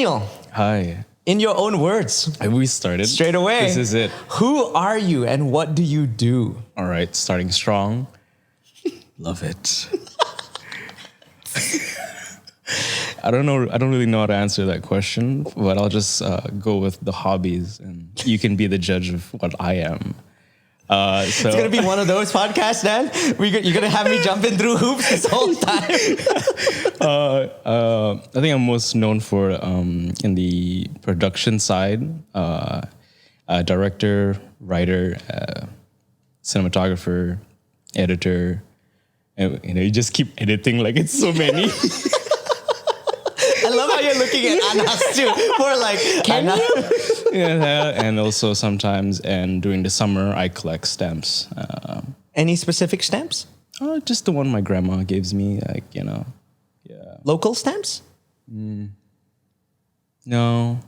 Daniel, Hi. in your own words, We started. straight away. This is it. Who are you and what do you do? All right, starting strong. Love it. I don't know. I don't really know how to answer that question, but I'll just go with the hobbies, and you can be the judge of what I am. It's going to be one of those podcasts, Dan. You're going to have me jumping through hoops this whole time. I think I'm most known for in the production side, director, writer, cinematographer, editor. And, you just keep editing like it's so many. I love how you're looking at Anas too. For like, can you? Yeah, and also sometimes, and during the summer, I collect stamps. Any specific stamps? Just the one my grandma gives me, like, yeah. Local stamps? No.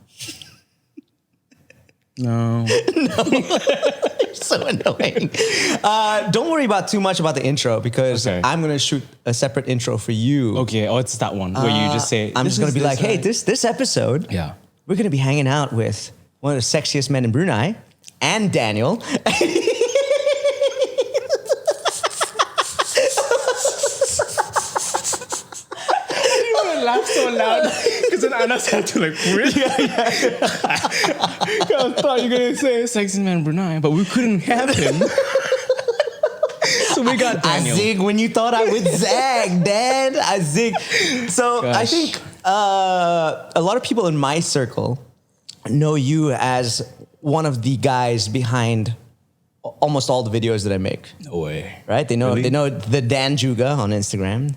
So annoying. Don't worry about too much about the intro because I'm going to shoot a separate intro for you. Okay, it's that one where you just say... I'm just going to be like, hey, this episode, yeah, we're going to be hanging out with one of the sexiest men in Brunei and Daniel. Laugh so loud because then Anas had to like really. I thought you were gonna say sexy man Brunei, but we couldn't have him. So we got Daniel. I zig when you thought I would zag, Dan. I zig. So I think a lot of people in my circle know you as one of the guys behind almost all the videos that I make. No way. Right? They know the Dan Juga on Instagram.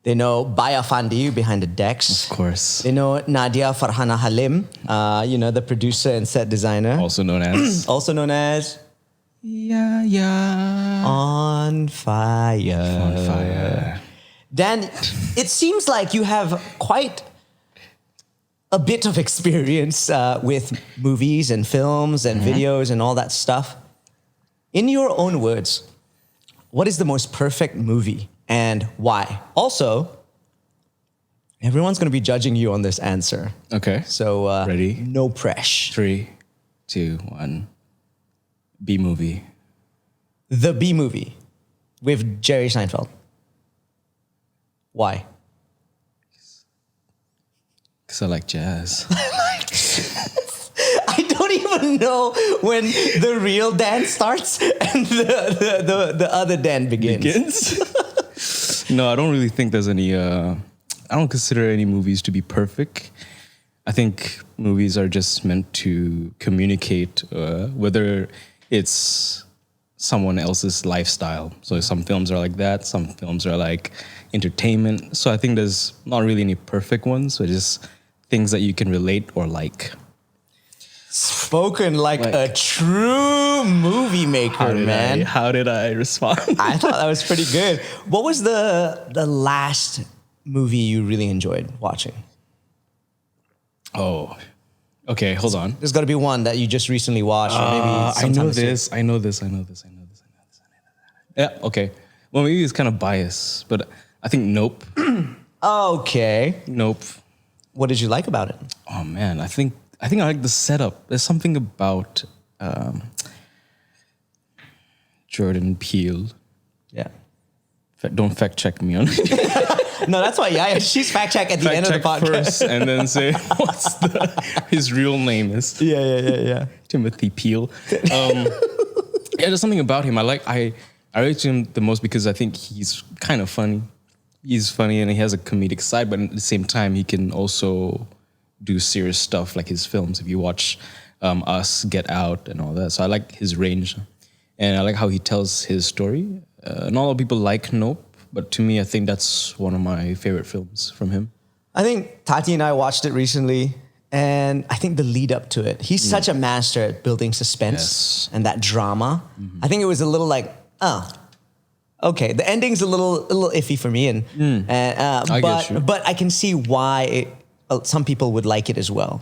They know Baya Fandi behind the decks. Of course. They know Nadia Farhana Halim, the producer and set designer. Also known as... Yeah. On fire. Dan, it seems like you have quite a bit of experience with movies and films and videos and all that stuff. In your own words, what is the most perfect movie? And why? Also, everyone's going to be judging you on this answer. Okay. So, ready? No pressure. 3, 2, 1. B movie. The B movie with Jerry Seinfeld. Why? Because I like jazz. I don't even know when the real Dan starts and the other Dan begins. No, I don't really think there's any... I don't consider any movies to be perfect. I think movies are just meant to communicate whether it's someone else's lifestyle. So some films are like that. Some films are like entertainment. So I think there's not really any perfect ones, but just things that you can relate or like. Spoken like a true movie maker, man. How did I respond? I thought that was pretty good. What was the last movie you really enjoyed watching? Oh, okay, hold on. There's got to be one that you just recently watched. Or maybe I know this. Yeah, okay. Well, maybe it's kind of biased, but I think Nope. Okay. Nope. What did you like about it? Oh, man, I think I like the setup. There's something about Jordan Peele. Yeah. Don't fact check me on it. No, that's why. Yeah, she's fact check at the end of the podcast first, and then say what's his real name is. Yeah. Timothy Peele. There's something about him. I rate him the most because I think he's kind of funny. He's funny and he has a comedic side, but at the same time, he can also do serious stuff like his films. If you watch Us, Get Out, and all that. So I like his range. And I like how he tells his story. Not a lot of people like Nope, but to me, I think that's one of my favorite films from him. I think Tati and I watched it recently, and I think the lead up to it, he's such a master at building suspense and that drama. Mm-hmm. I think it was a little like, okay, the ending's a little iffy for me, but I can see why some people would like it as well.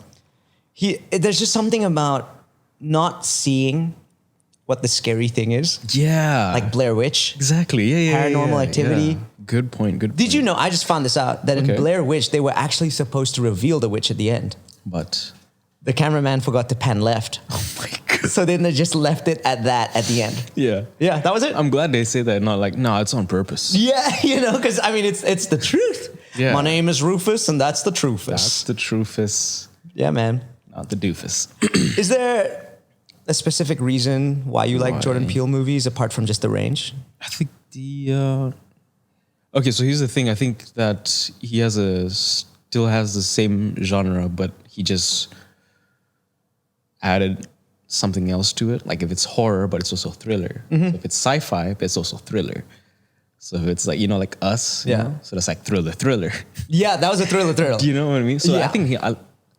There's just something about not seeing what the scary thing is. Yeah. Like Blair Witch. Exactly. Yeah. Paranormal Activity. Yeah. Good point. Did you know, I just found this out, that in Blair Witch, they were actually supposed to reveal the witch at the end. but The cameraman forgot to pan left. oh my god. So then they just left it at that at the end. Yeah. Yeah, that was it. I'm glad they say that, not like, no, it's on purpose. Yeah, because I mean, it's the truth. Yeah. My name is Rufus, and that's the Truthus. That's the truthus, Yeah, man. not the doofus. Is there a specific reason why you like Why? Jordan Peele movies apart from just the range? I think okay, so here's the thing. I think that he still has the same genre, but he just added something else to it. Like if it's horror, but it's also thriller. So if it's sci-fi, but it's also thriller. So if it's like, like Us, you Yeah. know? So that's like thriller. Yeah, that was a thriller. Do you know what I mean? So Yeah. I think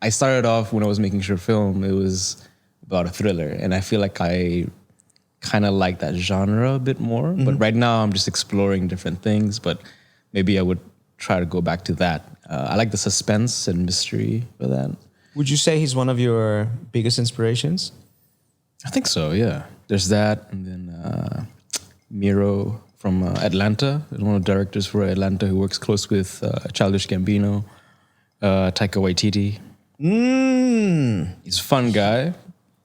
I started off when I was making short film, it was about a thriller. And I feel like I kind of like that genre a bit more. But right now I'm just exploring different things, but maybe I would try to go back to that. I like the suspense and mystery for that. Would you say he's one of your biggest inspirations? I think so, yeah. There's that, and then Miro from Atlanta, one of the directors for Atlanta who works close with Childish Gambino, Taika Waititi. He's a fun guy.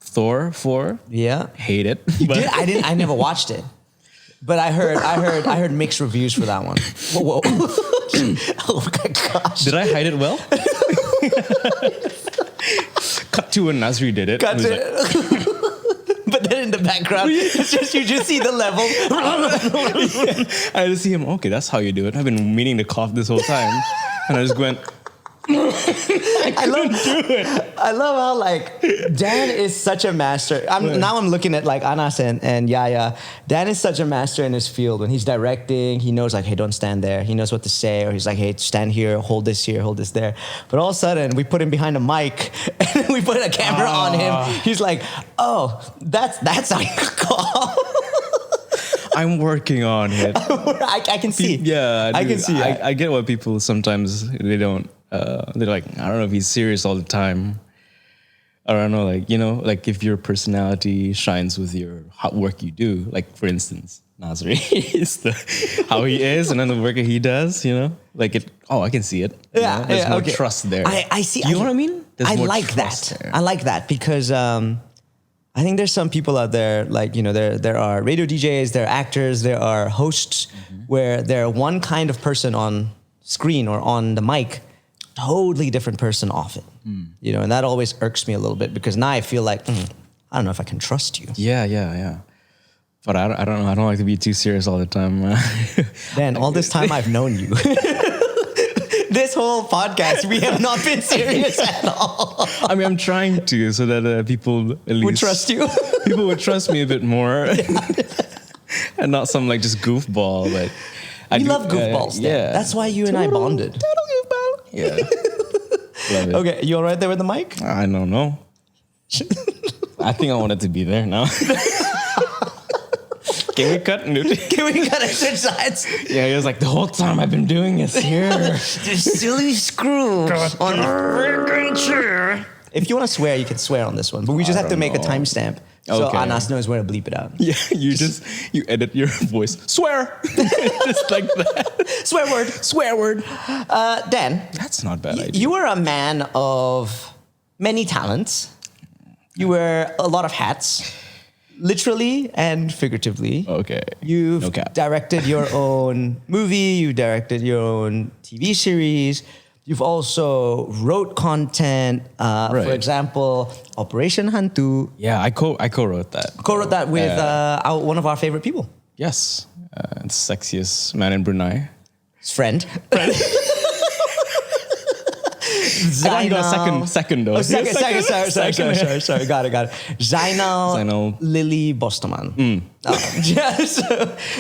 Thor 4, Yeah. hate it. Did I never watched it. But I heard mixed reviews for that one. Whoa. Oh my gosh. Did I hide it well? Cut to when Nasri did it. Cut It was to- like, But then in the background, it's just you just see the level. I just see him, okay, that's how you do it. I've been meaning to cough this whole time. And I just went, I love how like Dan is such a master. Now I'm looking at like Anas and Yaya. Dan is such a master in his field. When he's directing, he knows like, hey, don't stand there. He knows what to say, or he's like, hey, stand here, hold this there. But all of a sudden, we put him behind a mic and we put a camera on him. He's like, oh, that's how you call. I'm working on it. I can see. Yeah, I can see. I get what people sometimes they don't. They're like, I don't know if he's serious all the time. I don't know, like if your personality shines with your hard work you do. Like for instance, Nasri is how he is, and then the work that he does. Like it. Oh, I can see it. Yeah, There's more okay. trust there. I see. You know what I mean? There's I more like trust that. there. I like that because I think there's some people out there, like, there are radio DJs, there are actors, there are hosts where they're one kind of person on screen or on the mic, totally different person off it. And that always irks me a little bit because now I feel like, I don't know if I can trust you. Yeah. But I don't know. I don't like to be too serious all the time. Dan, all this time I've known you. This whole podcast, we have not been serious at all. I mean, I'm trying to so that people at least Would trust you. People would trust me a bit more, and not some like just goofball. But We love goofballs. Dan. That's why you and I bonded. Total goofball. Yeah. Love it. Okay, you all right there with the mic? I don't know. I think I want it to be there now. Can we cut? Can we cut exercise? Yeah, he was like, the whole time I've been doing this here. This silly screw on the friggin' chair. If you want to swear, you can swear on this one, but we just have to make a timestamp so Okay. Anas knows where to bleep it out. Yeah, you edit your voice. Swear! Just like that. Swear word. Dan, That's not a bad idea. you were a man of many talents. You wear a lot of hats, literally and figuratively. Okay. You've No cap. directed your own movie. You directed your own TV series. You've also wrote content. For Right. example, Operation Hantu. Yeah, I co-wrote that. Co-wrote that with one of our favorite people. Yes. The sexiest man in Brunei. His friend. I got a second though. Oh, second. Sorry. Got it. Zainal Lily Bostaman.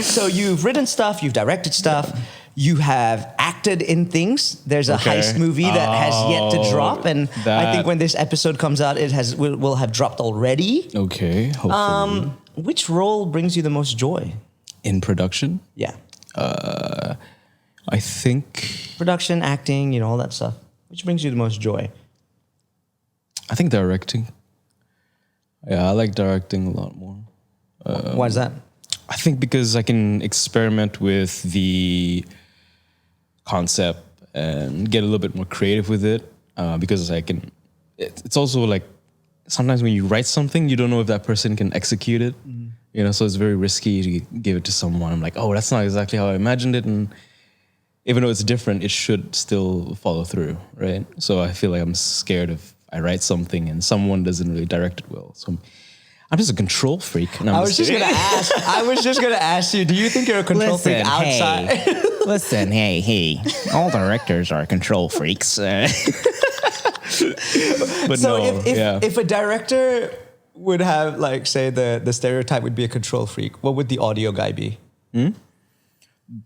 So you've written stuff, you've directed stuff, you have acted in things. There's a Okay. heist movie that has yet to drop, and I that- think when this episode comes out, it will have dropped already. Okay, hopefully. Which role brings you the most joy? In production, Yeah, I think production, acting, all that stuff. Which brings you the most joy? directing. Yeah, I like directing a lot more. Why is that? I think because I can experiment with the concept and get a little bit more creative with it. Because it's also like sometimes when you write something, you don't know if that person can execute it. You know, so it's very risky to give it to someone. I'm like, oh, that's not exactly how I imagined it, and even though it's different, it should still follow through, right? So I feel like I'm scared if I write something and someone doesn't really direct it well. So I'm just a control freak. And I was just gonna ask you, do you think you're a control freak outside? Hey, listen, hey, all directors are control freaks. But So no, if a director would have, like, say the stereotype would be a control freak, what would the audio guy be?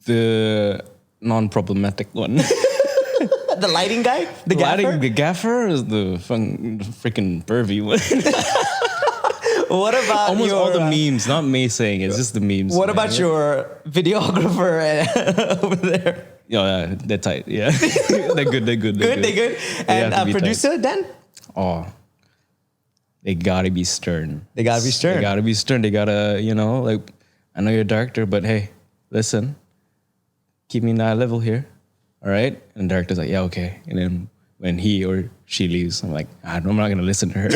the non-problematic one. The lighting guy? The gaffer? The gaffer is the freaking pervy one. What about Almost your, all the memes, not me saying it, it's just the memes. What about your videographer over there? Yeah, they're tight. Yeah, they're good. They're good. Good, they good. And have to be producer, Dan? Oh, they gotta be stern. They gotta be stern. They gotta be stern. They gotta, like, I know you're a director, but hey, listen, keep me in that level here. All right? And the director's like, yeah, okay. And then when he or she leaves, I'm like, I'm not gonna listen to her.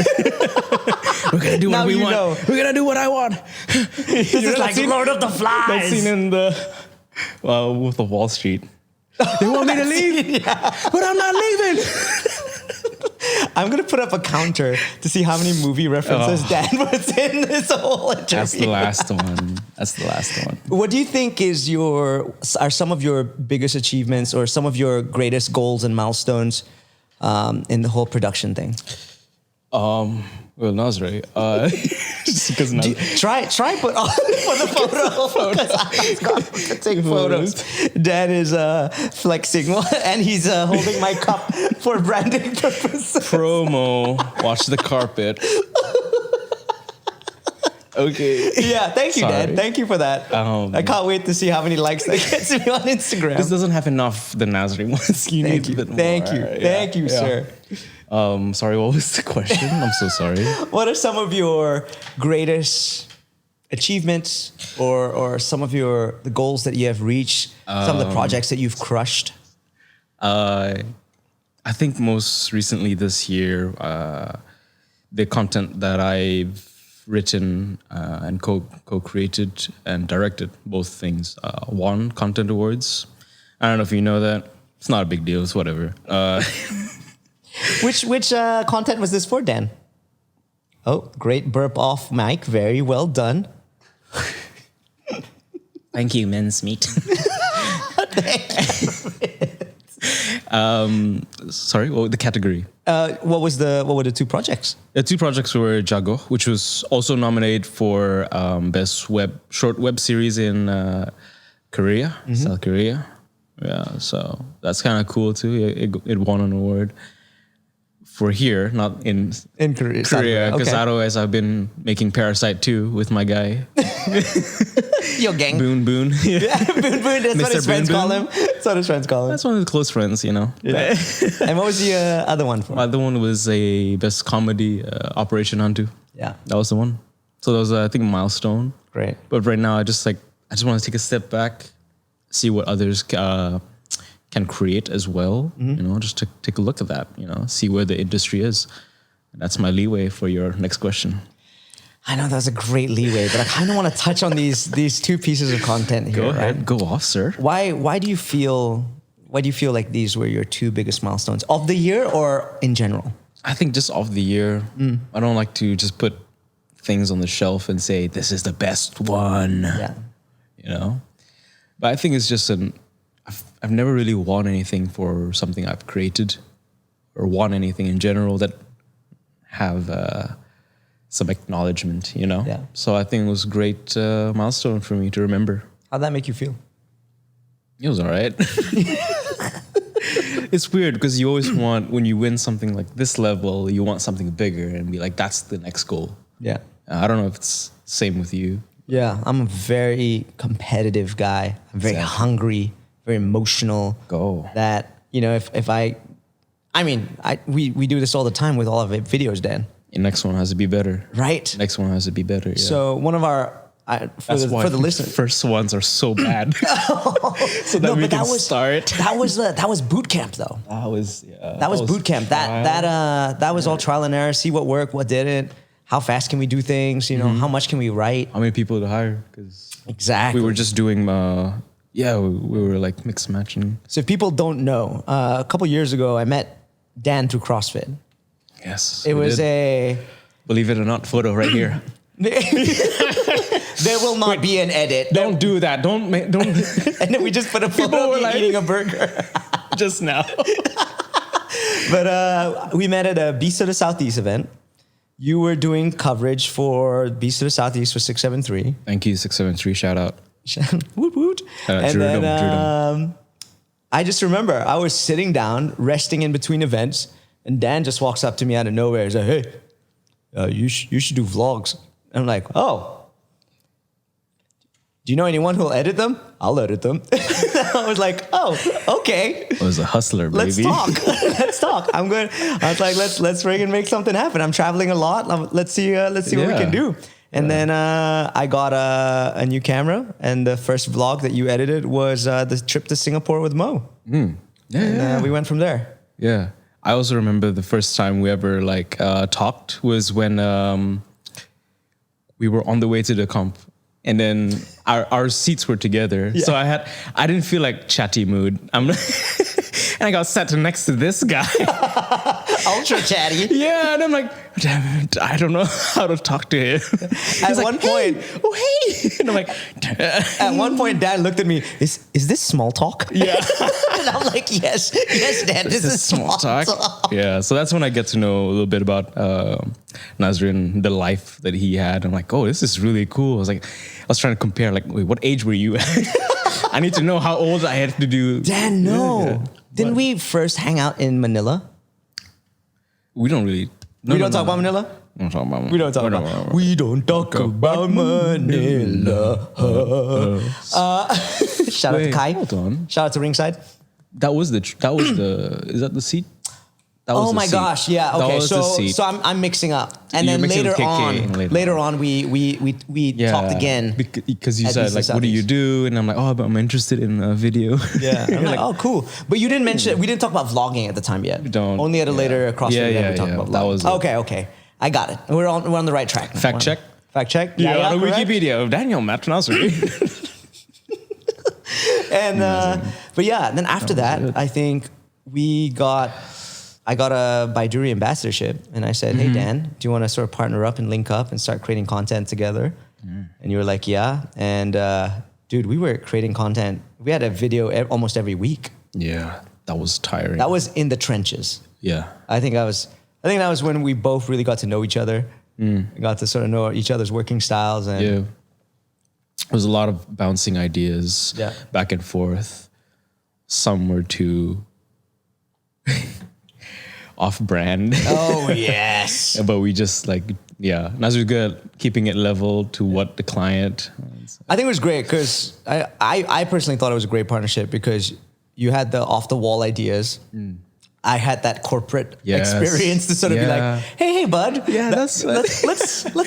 We're gonna do what we want. Know. We're gonna do what I want. This is like Lord of the Flies. That scene in the Wolf of Wall Street. They want me to leave, but I'm not leaving. I'm gonna put up a counter to see how many movie references Dan puts in this whole interview. That's the last one. That's the last one. What do you think are some of your biggest achievements or some of your greatest goals and milestones in the whole production thing? Well, Nazri, just because Try put on for the photo because I'm to take photos. Dan is flexing and he's holding my cup for branding purposes. Promo, watch the carpet. Okay. Yeah, thank you, Sorry. Dan. Thank you for that. I can't wait to see how many likes that gets me on Instagram. This doesn't have enough the Nazri ones. You need a bit more. Thank you, sir. Sorry, what was the question? I'm so sorry. What are some of your greatest achievements or some of the goals that you have reached, some of the projects that you've crushed? I think most recently this year, the content that I've written and co-created and directed, both things, won Content Awards. I don't know if you know that. It's not a big deal. It's whatever. Which content was this for, Dan? Oh, great burp off mic. Very well done. Thank you, mincemeat. Sorry, what was the category? What were the two projects? The two projects were Jago, which was also nominated for best short web series in Korea, South Korea. Yeah, so that's kind of cool too. It won an award for here, not in Korea, because otherwise I've been making Parasite 2 with my guy. Yo, gang. Boon. Yeah, Boon. That's what his friends call him. That's what his friends call him. That's one of his close friends, Yeah. And what was the other one for? The other one was a best comedy, Operation Hantu. Yeah. That was the one. So that was, I think, a milestone. Great. But right now, I just want to take a step back, see what others can create as well. Just to take a look at that. See where the industry is. And that's my leeway for your next question. I know that's a great leeway, but I kind of want to touch on these two pieces of content here. Go ahead, right? go off, sir. Why do you feel like these were your two biggest milestones of the year or in general? I think just of the year. I don't like to just put things on the shelf and say this is the best one. Yeah. But I think it's just I've never really won anything for something I've created, or won anything in general that have some acknowledgement. Yeah. So I think it was a great milestone for me to remember. How'd that make you feel? It was all right. It's weird because you always want, when you win something like this level, you want something bigger and be like, that's the next goal. Yeah. I don't know if it's the same with you. Yeah, I'm a very competitive guy. I'm very hungry, very emotional. Go. That, if we do this all the time with all of our videos, Dan. The next one has to be better. Right. Next one has to be better. Yeah. So one of our That's why for the listener. first ones are so bad. So that we can start. That was boot camp though. That was Boot camp. That was all trial and error. See what worked, what didn't. How fast can we do things? You know, how much can we write? How many people to hire? Because Exactly. we were just doing. We were like mix matching. So if people don't know, a couple years ago, I met Dan through CrossFit. Yes, It was a. believe it or not photo right here. There will not be an edit. Don't do that. Don't. And then we just put a photo of me eating a burger. Just now. But we met at a Beast of the Southeast event. You were doing coverage for Beast of the Southeast for 673. Thank you, 673. Shout out. Woot woot. And then I just remember I was sitting down, resting in between events, and Dan just walks up to me out of nowhere. He's like, "Hey, you should do vlogs." And I'm like, "Oh. Do you know anyone who'll edit them? I'll edit them." I was like, "Oh, okay." I was a hustler, baby. Let's talk. Let's talk. I was like, let's friggin' make something happen. I'm traveling a lot. Let's see what we can do. And then I got a new camera, and the first vlog that you edited was the trip to Singapore with Mo. We went from there. Yeah. I also remember the first time we ever talked was when we were on the way to the comp. And then our seats were together. Yeah. So I didn't feel like chatty mood. And I got sat next to this guy. Ultra chatty. Yeah, and I'm like, damn it, I don't know how to talk to him. At one point, hey. And I'm like, at one point, Dan looked at me, is this small talk? Yeah. And I'm like, yes, Dan, this is small talk. Yeah, so that's when I get to know a little bit about Nazrin, the life that he had. I'm like, oh, this is really cool. I was trying to compare, like, wait, what age were you at? I need to know how old I had to do. Dan, no. Yeah. Didn't we first hang out in Manila? We don't really. We don't talk about Manila? We don't talk about Manila. We don't talk about Manila. Shout out to Kai. Hold on. Shout out to Ringside. That was the. Is that the seat? Oh my gosh! Yeah. Okay. So I'm mixing up, and then later on we talked again because you said like, what do you do? And I'm like, oh, but I'm interested in a video. Yeah. I'm like, oh, cool. But you didn't mention we didn't talk about vlogging at the time yet. We don't. Only at a later CrossFit event we talked about vlogging. That was okay. I got it. We're on the right track. Fact check. Yeah. On Wikipedia of Daniel Matt Nasri. And but yeah, then after that, I think I got a Baiduri ambassadorship, and I said, "Hey Dan, do you want to sort of partner up and link up and start creating content together?" And you were like, "Yeah." And dude, we were creating content. We had a video almost every week. Yeah, that was tiring. That was in the trenches. Yeah, I think that was when we both really got to know each other. Got to sort of know each other's working styles, and there was a lot of bouncing ideas back and forth. Some were too off-brand. Oh, yes. But we just Nazir's good at keeping it level to what the client. I think it was great because I personally thought it was a great partnership because you had the off-the-wall ideas. I had that corporate experience to sort of be like, hey, bud. Yeah, let's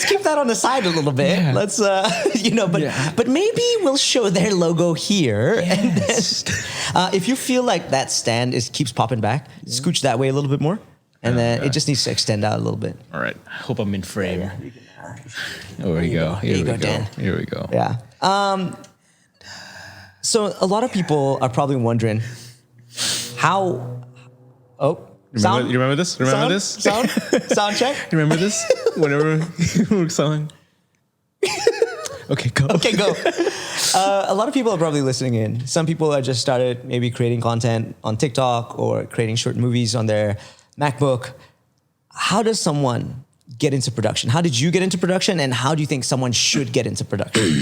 keep that on the side a little bit. Yeah. Let's, but maybe we'll show their logo here. Yes. And then, if you feel like that stand keeps popping back, scooch that way a little bit more. And then it just needs to extend out a little bit. All right. I hope I'm in frame. There we go. Here we go, Dan. Here we go. Yeah. So a lot of people are probably wondering how... Oh, you remember this? Sound check. You remember this? Whenever we're selling. Okay, go. A lot of people are probably listening in. Some people are just started maybe creating content on TikTok or creating short movies on their MacBook. How does someone get into production? How did you get into production, and how do you think someone should get into production?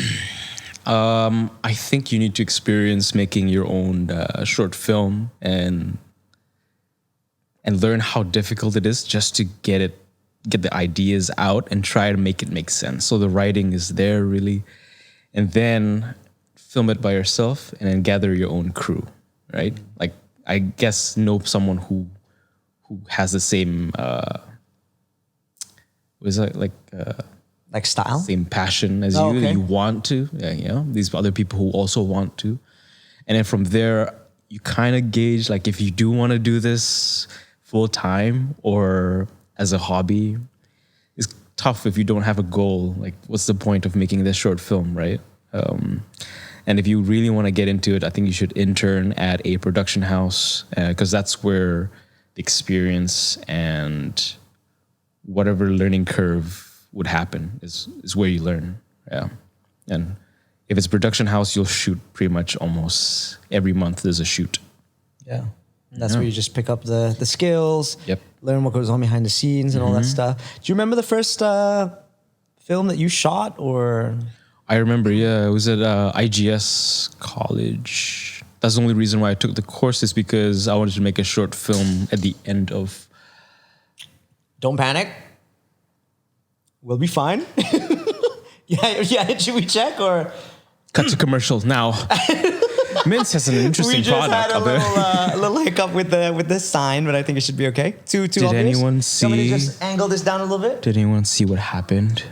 I think you need to experience making your own short film and learn how difficult it is just to get the ideas out and try to make it make sense. So the writing is there really, and then film it by yourself and then gather your own crew, right? Like, I guess know someone who has the same Like style? same passion as Oh, you, that okay. you want to. Yeah, you know, these other people who also want to. And then from there, you kind of gauge like if you do want to do this full time or as a hobby. It's tough if you don't have a goal. Like, what's the point of making this short film, right? And if you really want to get into it, I think you should intern at a production house because that's where the experience and whatever learning curve would happen is where you learn. Yeah. And if it's production house, you'll shoot pretty much almost every month there's a shoot. Yeah. That's where you just pick up the skills, Yep. learn what goes on behind the scenes and all that stuff. Do you remember the first film that you shot or? I remember, yeah, it was at IGS college. That's the only reason why I took the course is because I wanted to make a short film at the end of. Don't panic. We'll be fine. Yeah. Should we check or? Cut to commercials now. Mints has an interesting We just product. had a little hiccup with the sign, but I think it should be okay. Too Did obvious? anyone Somebody see- just angle this down a little bit. Did anyone see what happened?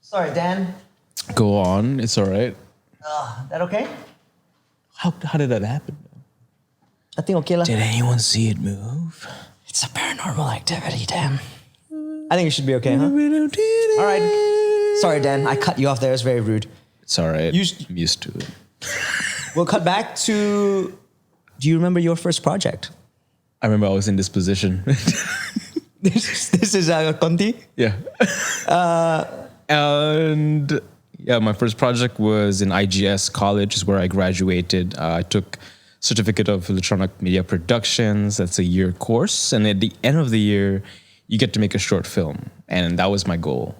Sorry, Dan. Go on, it's all right. That okay? How did that happen? I think okay lah. Did anyone see it move? It's a paranormal activity, Dan. I think it should be okay, huh? All right. Sorry, Dan. I cut you off there. It's very rude. It's all right. You- I'm used to it. We'll cut back to. Do you remember your first project? I remember I was in this position. This is Conti. Yeah. And yeah, my first project was in IGS college, is where I graduated. I took certificate of electronic media productions. That's a year course, and at the end of the year, you get to make a short film, and that was my goal.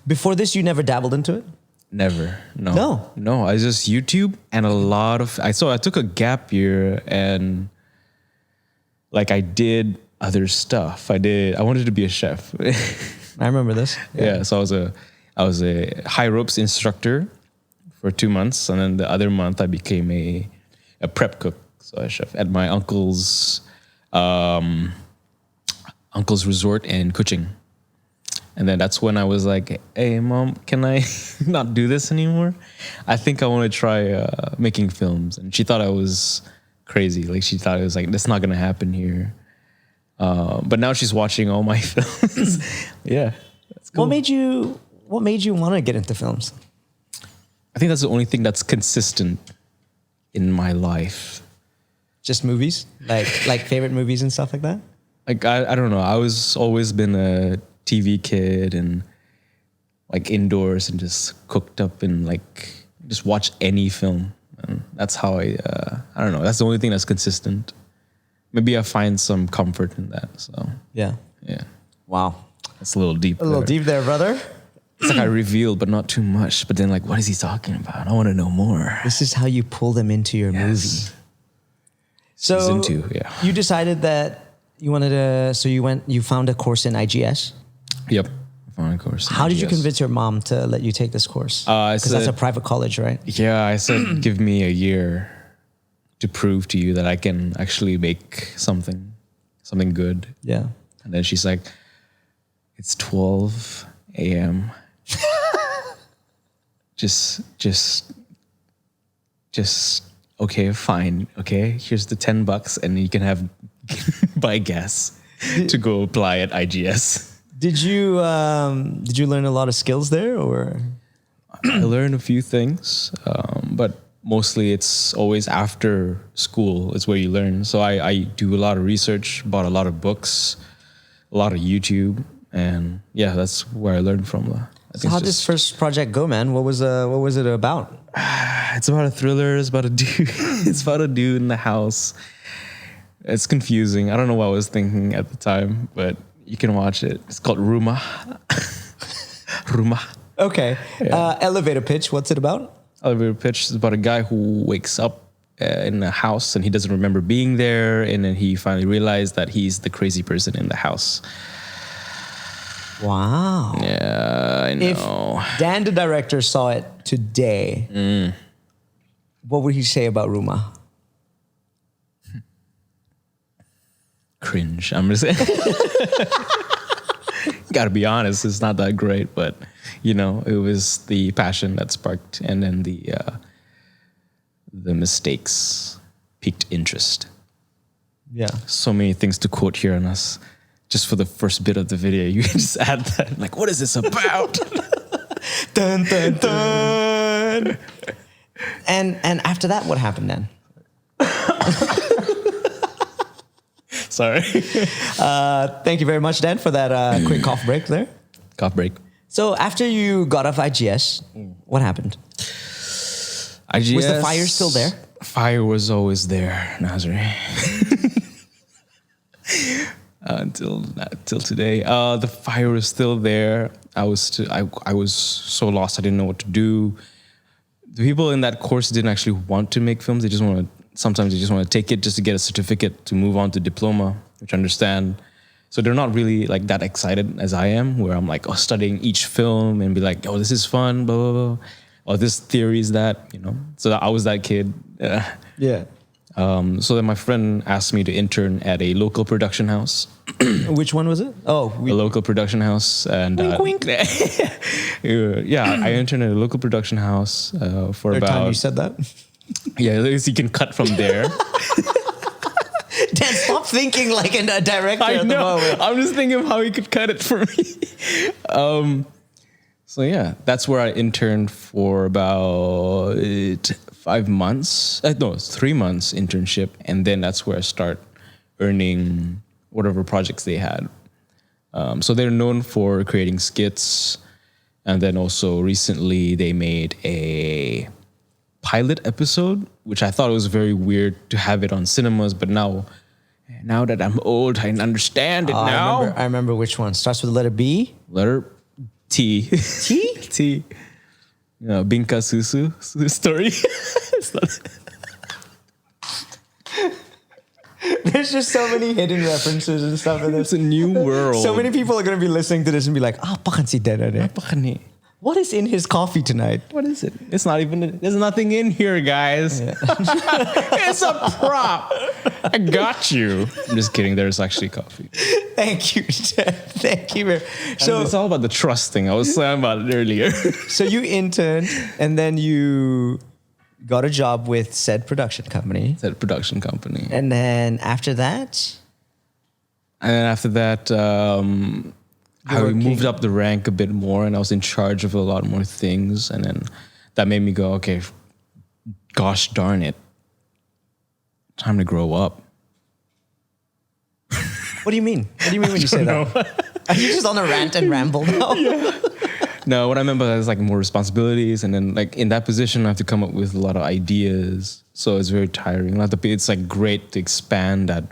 Before this, you never dabbled into it? Never, no. I just YouTube and a lot of. I took a gap year and like I did other stuff. I wanted to be a chef. I remember this. Yeah, so I was a high ropes instructor for 2 months, and then the other month I became a prep cook, so a chef at my uncle's resort in Kuching. And then that's when I was like, "Hey, Mom, can I not do this anymore? I think I want to try making films." And she thought I was crazy. Like she thought it was like, "That's not gonna happen here." But now she's watching all my films. Yeah, that's cool. What made you want to get into films? I think that's the only thing that's consistent in my life. Just movies, like favorite movies and stuff like that. Like I don't know. I was always been a TV kid and like indoors and just cooked up and like just watch any film. And that's how I don't know. That's the only thing that's consistent. Maybe I find some comfort in that. So Yeah. yeah, Wow. that's a little deep. A little deep there, brother. It's like I revealed, but not too much. But then like, what is he talking about? I want to know more. This is how you pull them into your movie. So Season 2, yeah. You decided that you wanted to. So you found a course in IGS. Yep. Found a course. How did you Yes. convince your mom to let you take this course? I Because that's a said- private college, right? Yeah, I said, give me a year to prove to you that I can actually make something good. Yeah. And then she's like, it's 12 a.m. just, okay, fine. Okay, here's the $10 and you can have buy gas to go apply at IGS. Did you learn a lot of skills there, or? I learned a few things, but mostly it's always after school is where you learn. So I do a lot of research, bought a lot of books, a lot of YouTube, and yeah, that's where I learned from. I So think how'd this first project go, man? What was it about? It's about a thriller. It's about a dude. It's about a dude in the house. It's confusing. I don't know what I was thinking at the time, but you can watch it. It's called Rumah. Rumah. Okay. Elevator pitch. What's it about? Elevator pitch is about a guy who wakes up in a house and he doesn't remember being there, and then he finally realized that he's the crazy person in the house. Wow. Yeah, I If know. Dan, the director, saw it today, what would he say about Ruma? cringe. I'm just saying. Gotta be honest, it's not that great, but you know, it was the passion that sparked, and then the mistakes piqued interest. Yeah. So many things to quote here on us. Just for the first bit of the video, you can just add that. Like, what is this about? Dun, dun, dun. And after that, what happened then? Sorry. Thank you very much, Dan, for that quick cough break there. Cough break. So after you got off IGS, what happened? IGS. Was the fire still there? Fire was always there, Nazare. Until today, the fire was still there. I was so lost. I didn't know what to do. The people in that course didn't actually want to make films. Sometimes they just want to take it just to get a certificate to move on to diploma, which I understand. So they're not really like that excited as I am, where I'm like, studying each film and be like, oh, this is fun, blah, blah, blah. Or this theory is that, you know. So I was that kid. Yeah. So then my friend asked me to intern at a local production house. Which one was it? Oh, A local production house. And wink, wink. yeah, I interned at a local production house for Every about... time you said that? Yeah, at least you can cut from there. Dan, stop thinking like a director I at the know. moment. I'm just thinking of how he could cut it for me. So yeah, that's where I interned for about 5 months. No, 3 months internship. And then that's where I start earning whatever projects they had. So they're known for creating skits. And then also recently they made a pilot episode, which I thought was very weird to have it on cinemas. But now that I'm old, I understand it now. I remember which one. Starts with the letter B. Letter T. T? T. Yeah, Binka Susu story. It's not- There's just so many hidden references and stuff in It's this. a new world. So many people are going to be listening to this and be like, pakan si Dan ada. What is in his coffee tonight? What is it? It's not even. There's nothing in here, guys. Yeah. It's a prop. I got you. I'm just kidding. There's actually coffee. Thank you, Dan. Thank you. So it's all about the trust thing. I was saying about it earlier. So you interned and then you got a job with said production company. That production company. And then after that? And then after that, I moved up the rank a bit more, and I was in charge of a lot more things. And then that made me go, okay, gosh darn it, time to grow up. What do you mean? What do you mean when you say that? Are you just on a rant and ramble now? Yeah. No, what I meant by that is like more responsibilities, and then like in that position, I have to come up with a lot of ideas. So it's very tiring. It's like great to expand that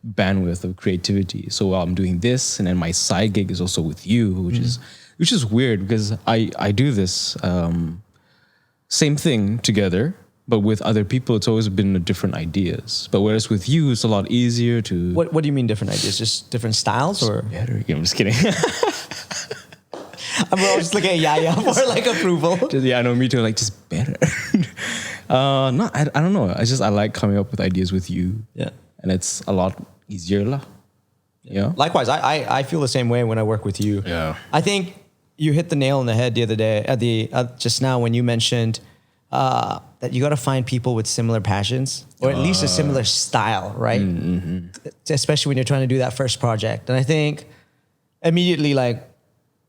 bandwidth of creativity. So while I'm doing this, and then my side gig is also with you, which is weird because I do this same thing together, but with other people, it's always been different ideas. But whereas with you, it's a lot easier to. What do you mean different ideas? Just different styles or? Better. I'm just kidding. I'm just looking at Yaya for like approval. Yeah, I know, me too. Like just better. No, I don't know. I like coming up with ideas with you. Yeah. And it's a lot easier lah. Yeah. Likewise, I feel the same way when I work with you. Yeah. I think you hit the nail on the head the other day just now when you mentioned that you got to find people with similar passions or at least a similar style, right? Especially when you're trying to do that first project. And I think immediately, like,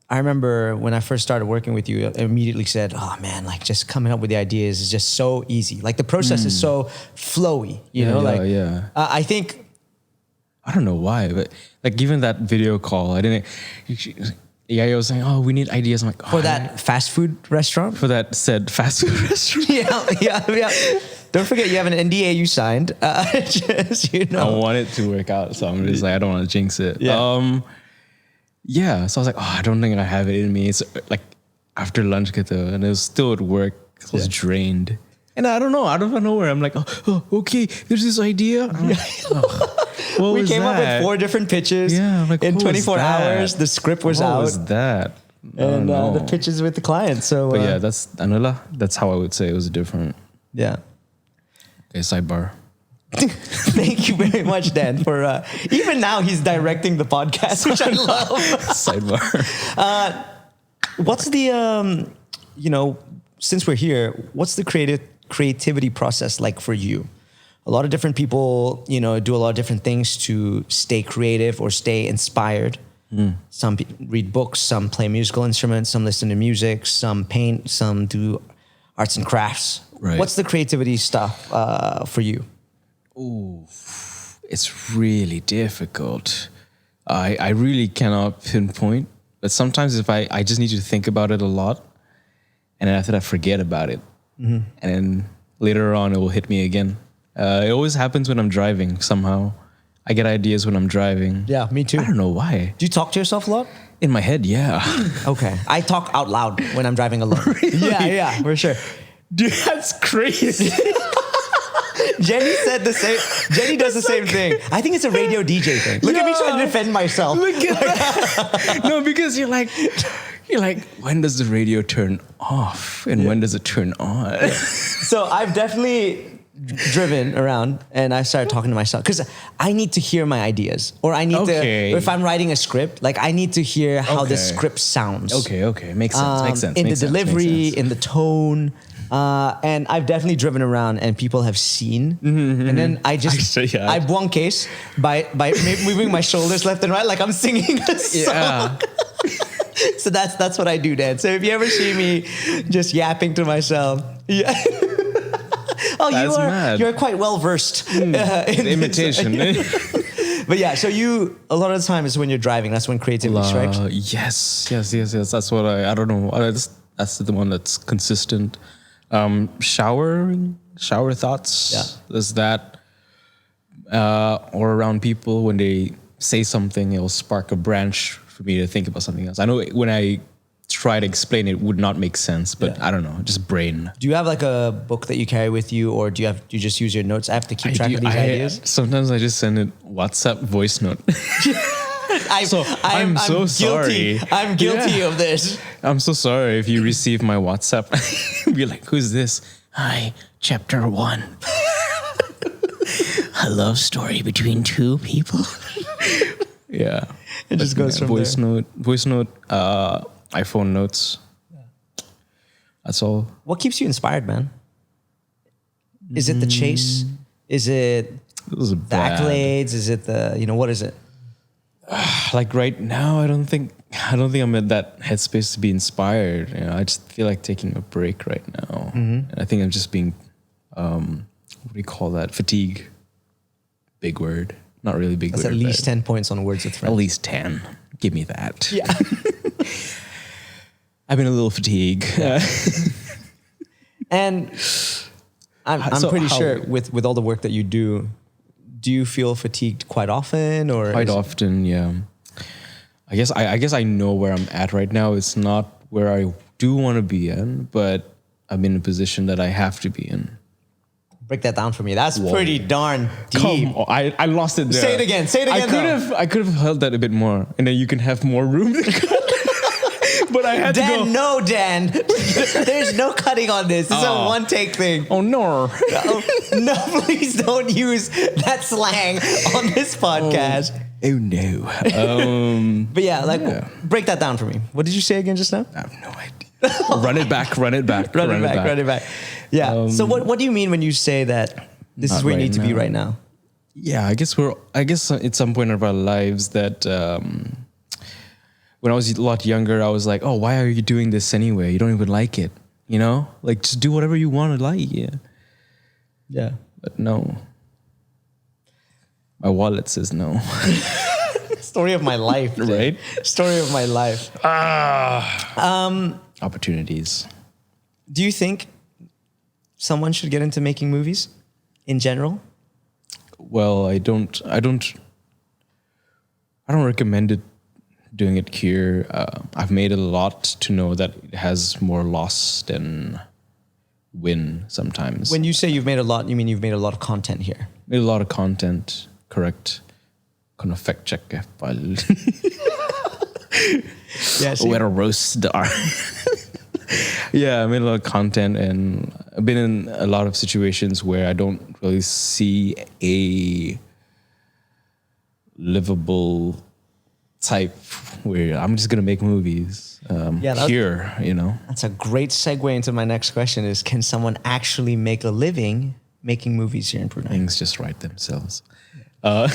I remember when I first started working with you, I immediately said, oh man, like just coming up with the ideas is just so easy. Like the process is so flowy, you know? I think, I don't know why, but like even that video call, I didn't. Yeah, I was saying, "Oh, we need ideas." I'm like, for that fast food restaurant. For that said fast food restaurant. yeah. Don't forget, you have an NDA you signed. Just, you know. I want it to work out, so I'm just like, I don't want to jinx it. Yeah. Yeah. So I was like, I don't think I have it in me. It's like after lunch, and it was still at work. I was drained. And I don't know, out of nowhere, I'm like, okay, there's this idea. We came up with 4 different pitches. Yeah, I'm like, in 24 hours, the script was out. What was that? And the pitches with the client. So, but yeah, that's how I would say it was different. Yeah. Okay, sidebar. Thank you very much, Dan. For even now, he's directing the podcast, which I love. Sidebar. What's the since we're here, what's the creativity process like for you? A lot of different people, do a lot of different things to stay creative or stay inspired. Some read books, some play musical instruments, some listen to music, some paint, some do arts and crafts. Right. What's the creativity stuff for you? Ooh, it's really difficult. I really cannot pinpoint, but sometimes if I just need to think about it a lot, and then after that, forget about it. And then later on, it will hit me again. It always happens when I'm driving somehow. I get ideas when I'm driving. Yeah, me too. I don't know why. Do you talk to yourself a lot? In my head, yeah. Okay. I talk out loud when I'm driving alone. Really? Yeah, for sure. Dude, that's crazy. Jenny said the same. Jenny does the same thing. I think it's a radio DJ thing. Look at me trying to defend myself. Look at that. No, because you're like, when does the radio turn off and when does it turn on? So I've definitely driven around and I started talking to myself because I need to hear my ideas, or I need to, if I'm writing a script, like I need to hear how the script sounds. Okay. Makes sense. In the delivery, in the tone. And I've definitely driven around and people have seen. And then I just, I have one case by moving my shoulders left and right, like I'm singing a song. Yeah. So that's what I do, Dan. So if you ever see me just yapping to myself, yeah. Oh, That's you're quite well versed in the imitation. But yeah, so a lot of the time is when you're driving. That's when creativity strikes. Yes. That's what I don't know. That's the one that's consistent. Shower thoughts. Yeah. There's that. Or around people when they say something, it'll spark a branch for me to think about something else. I know when I try to explain it would not make sense, but I don't know, just brain. Do you have like a book that you carry with you, or do you just use your notes? I have to keep track of these ideas. Sometimes I just send a WhatsApp voice note. I'm so sorry. I'm guilty of this. I'm so sorry if you receive my WhatsApp. Be like, who's this? Hi, chapter 1. A love story between two people. Yeah. It just goes from voice there. Voice note, iPhone notes. That's all. What keeps you inspired, man? Is it the chase? Is it the accolades? Is it what is it? Like right now, I don't think I'm in that headspace to be inspired. I just feel like taking a break right now. And I think I'm just being, what do you call that? Fatigue. Big word. Not really big word. That's at least 10 points on Words with Friends. At least 10. Give me that. Yeah. I've been a little fatigued. And I'm pretty sure with all the work that you do you feel fatigued quite often, or quite often? Yeah. I guess I know where I'm at right now. It's not where I do want to be in, but I'm in a position that I have to be in. Break that down for me. That's pretty darn deep. Come on, I lost it there. Say it again. I could have held that a bit more, and then you can have more room. But I had Dan, to go. no, Dan. There's no cutting on this. This is a one take thing. Oh no. No, please don't use that slang on this podcast. Oh no. But yeah, break that down for me. What did you say again just now? I have no idea. Run it back. Run it back. Yeah. So what do you mean when you say that this is where you need to be right now? Yeah, I guess at some point of our lives that when I was a lot younger, I was like, oh, why are you doing this anyway? You don't even like it. Like just do whatever you want to like. Yeah. But no. My wallet says no. Story of my life. Right? Story of my life. Opportunities. Do you think someone should get into making movies in general? Well, I don't recommend it, doing it here. I've made a lot to know that it has more loss than win sometimes. When you say you've made a lot, you mean you've made a lot of content here? Made a lot of content, correct. Kind of fact check. Where a roast are. Yeah, I made a lot of content and I've been in a lot of situations where I don't really see a livable type where I'm just gonna make movies here, you know. That's a great segue into my next question: is can someone actually make a living making movies here in Brunei? Things just write themselves. I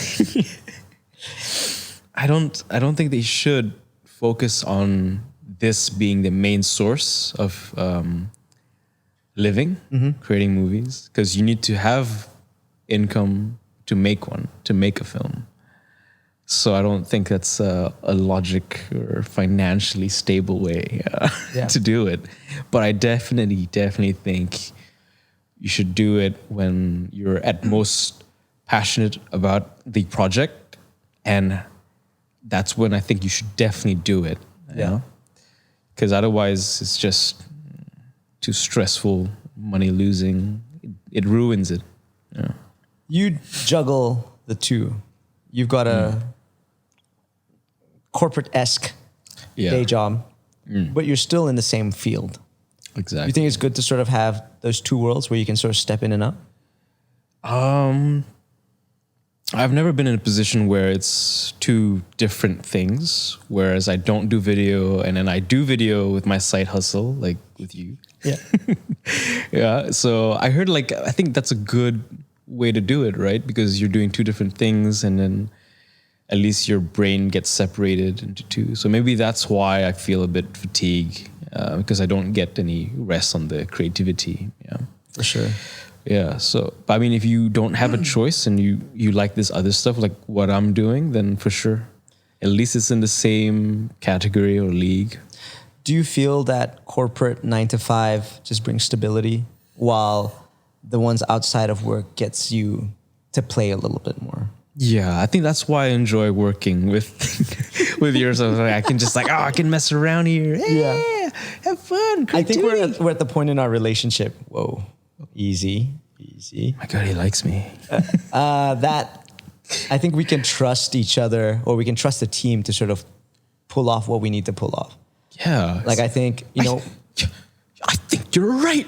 don't think they should focus on this being the main source of living, creating movies, because you need to have income to make a film. So I don't think that's a logic or financially stable way to do it. But I definitely think you should do it when you're at most passionate about the project, and that's when I think you should definitely do it. You know? Because otherwise it's just too stressful, money losing. It ruins it. Yeah. You juggle the two. You've got a corporate-esque day job, but you're still in the same field. Exactly. You think it's good to sort of have those two worlds where you can sort of step in and out? I've never been in a position where it's two different things, whereas I don't do video and then I do video with my side hustle, like with you. Yeah. Yeah. So I heard I think that's a good way to do it, right? Because you're doing two different things and then at least your brain gets separated into two. So maybe that's why I feel a bit fatigued because I don't get any rest on the creativity. Yeah. For sure. Yeah. So, but I mean, if you don't have a choice and you like this other stuff, like what I'm doing, then for sure, at least it's in the same category or league. Do you feel that corporate 9 to 5 just brings stability while the ones outside of work gets you to play a little bit more? Yeah, I think that's why I enjoy working with with yours. I can just I can mess around here. Hey, have fun. I think creativity. we're at the point in our relationship. Whoa, easy. My God, he likes me. That I think we can trust each other, or we can trust the team to sort of pull off what we need to pull off. Yeah, Like I think I think you're right.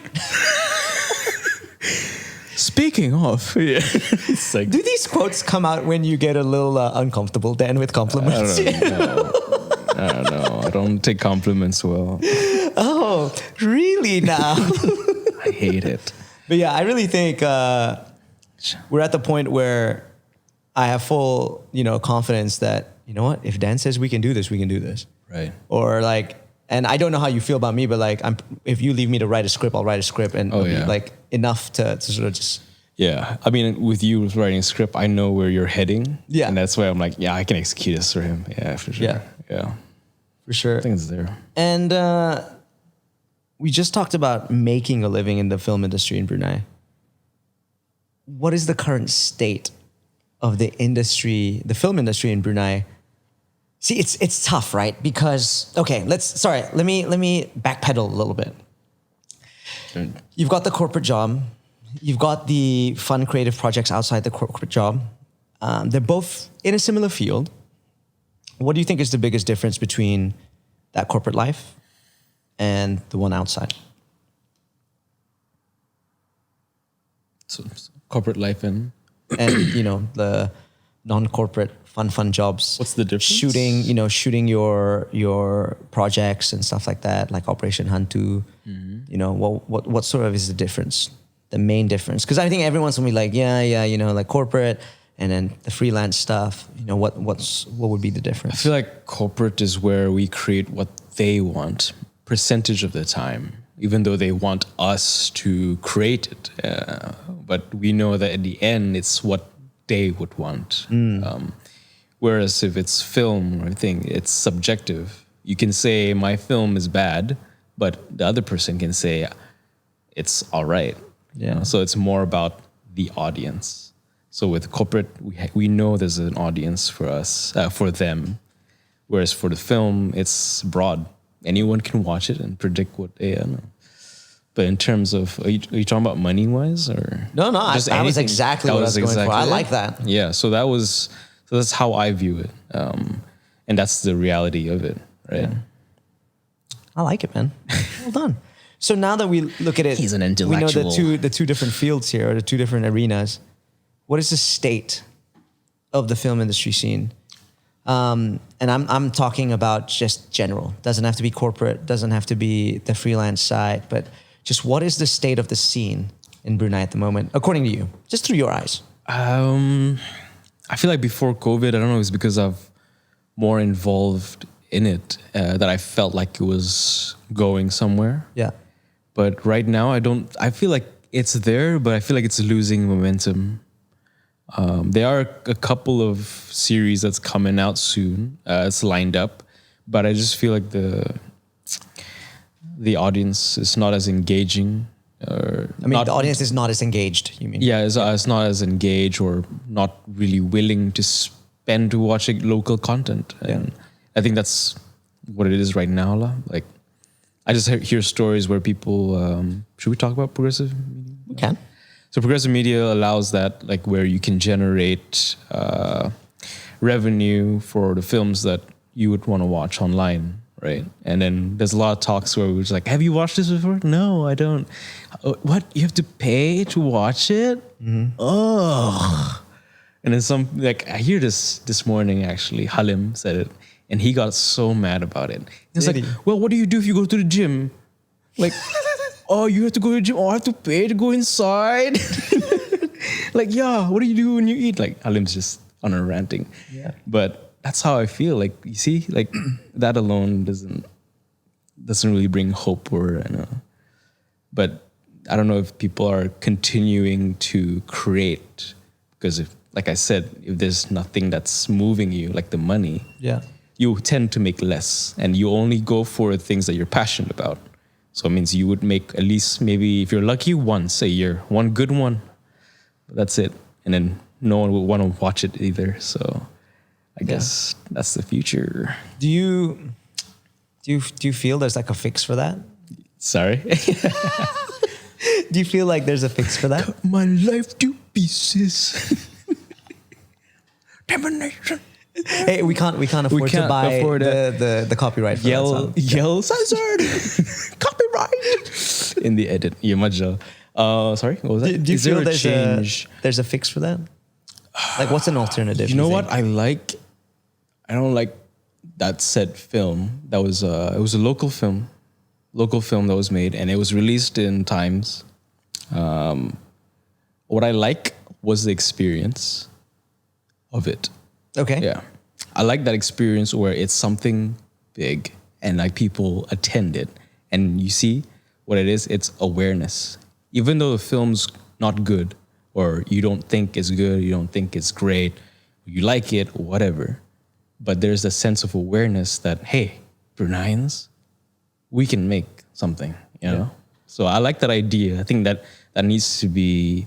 Speaking of, it's like, do these quotes come out when you get a little uncomfortable, Dan, with compliments? I don't know. I don't take compliments well. Oh, really now? I hate it. But yeah, I really think we're at the point where I have full, confidence that, you know what, if Dan says we can do this, we can do this. Right. Or and I don't know how you feel about me, but if you leave me to write a script, I'll write a script and it'll be enough to sort of just. Yeah. I mean, with you writing a script, I know where you're heading. Yeah. And that's why I'm like, yeah, I can execute this for him. Yeah, for sure. Yeah. For sure. I think it's there. And we just talked about making a living in the film industry in Brunei. What is the current state of the industry, the film industry in Brunei? See, it's tough, right? Because let me backpedal a little bit. Sure. You've got the corporate job, you've got the fun creative projects outside the corporate job. They're both in a similar field. What do you think is the biggest difference between that corporate life and the one outside? So corporate life and the non-corporate fun jobs. What's the difference? Shooting your projects and stuff like that, like Operation Hantu. Mm-hmm. What sort of is the difference? The main difference? Because I think everyone's gonna be like, like corporate, and then the freelance stuff. What would be the difference? I feel like corporate is where we create what they want, percentage of the time, even though they want us to create it. But we know that at the end, it's what they would want. Whereas if it's film or thing, it's subjective. You can say my film is bad, but the other person can say it's all right. Yeah. So it's more about the audience. So with corporate, we know there's an audience for us, for them. Whereas for the film, it's broad. Anyone can watch it and predict what they know. But in terms of, are you talking about money wise or? No, that was exactly what I was going for. I like that. Yeah, so that's how I view it, and that's the reality of it, right? Yeah. I like it, man. Well done. So now that we look at it, He's an we know intellectual. the two different fields here, or the two different arenas. What is the state of the film industry scene? And I'm talking about just general. Doesn't have to be corporate. Doesn't have to be the freelance side. But just what is the state of the scene in Brunei at the moment, according to you, just through your eyes? I feel like before COVID, I don't know, it's because I'm more involved in it that I felt like it was going somewhere. Yeah. But right now, I feel like it's there, but I feel like it's losing momentum. There are a couple of series that's coming out soon. It's lined up, but I just feel like the audience is not as engaging. The audience is not as engaged, you mean? Yeah, it's not as engaged or not really willing to spend to watching local content. And I think that's what it is right now. Like, I just hear stories where people, should we talk about progressive media? We can. So progressive media allows that, like where you can generate revenue for the films that you would want to watch online, right? And then there's a lot of talks where we're just like, have you watched this before? No, I don't. What? You have to pay to watch it? Mm-hmm. Oh. And then I hear this morning actually, Halim said it, and he got so mad about it. He's like, well, what do you do if you go to the gym? Like, oh, you have to go to the gym. Oh, I have to pay to go inside. Like, yeah, what do you do when you eat? Like, Halim's just on a ranting. Yeah. But that's how I feel. Like, you see, like that alone doesn't really bring hope but I don't know if people are continuing to create, because if, like I said, if there's nothing that's moving you, like the money, you tend to make less, and you only go for things that you're passionate about. So it means you would make at least, maybe if you're lucky, once a year, one good one. That's it. And then no one will want to watch it either. So I guess that's the future. Do you feel there's like a fix for that? Sorry. Do you feel like there's a fix for that? Cut my life to pieces. Termination. Hey, we can't afford to buy the copyright for that song. Yell censored. Copyright in the edit. Yeah, Majal. Sorry, what was that? Do you Is there feel a change? there's a fix for that? Like, what's an alternative? You know think? what I like? I don't like that said film. That was it was a local film that was made, and it was released in Times. What I like was the experience of it. Okay. Yeah. I like that experience where it's something big and like people attend it. And you see what it is? It's awareness. Even though the film's not good, or you don't think it's good, you don't think it's great, you like it, whatever. But there's a sense of awareness that, hey, Bruneians, we can make something, you know? So I like that idea. I think that needs to be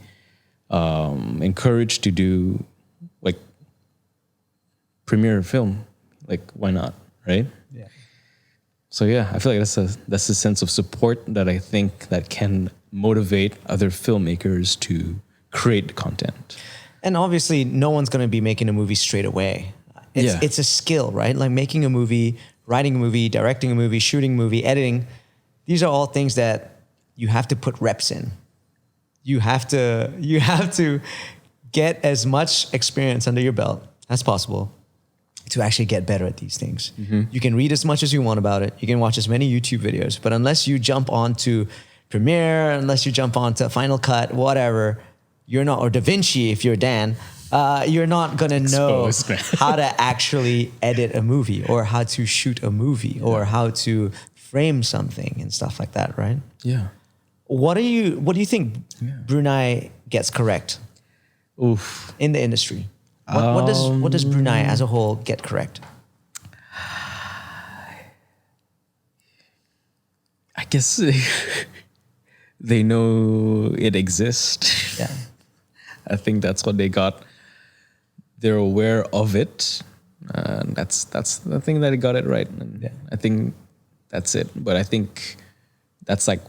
encouraged to do, like, premiere a film. Like, why not, right? Yeah. So yeah, I feel like that's a sense of support that I think that can motivate other filmmakers to create content. And obviously, no one's going to be making a movie straight away. It's a skill, right? Like making a movie, writing a movie, directing a movie, shooting a movie, editing. These are all things that you have to put reps in. You have to get as much experience under your belt as possible to actually get better at these things. Mm-hmm. You can read as much as you want about it. You can watch as many YouTube videos, but unless you jump onto Premiere, unless you jump onto Final Cut, whatever, you're not, or DaVinci if you're Dan, you're not gonna know how to actually edit a movie or how to shoot a movie or how to frame something and stuff like that, right? Yeah. What do you think Brunei gets correct in the industry? What does Brunei as a whole get correct? I guess they know it exists. Yeah. I think that's what they got. They're aware of it. That's the thing that they got it right. And I think that's it. But I think that's like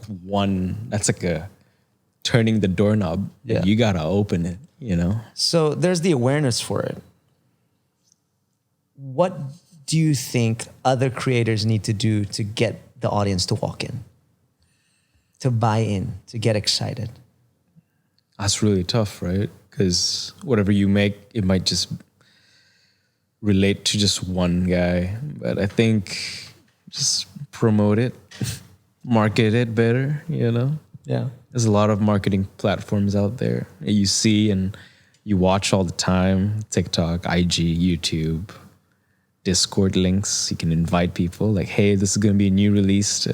a turning the doorknob. Yeah. You gotta open it, you know? So there's the awareness for it. What do you think other creators need to do to get the audience to walk in? to buy in, to get excited? That's really tough, right? Because whatever you make, it might just relate to just one guy. But I think just promote it, market it better, you know? Yeah. There's a lot of marketing platforms out there that you see and you watch all the time. TikTok, IG, YouTube, Discord links. You can invite people like, hey, this is going to be a new release,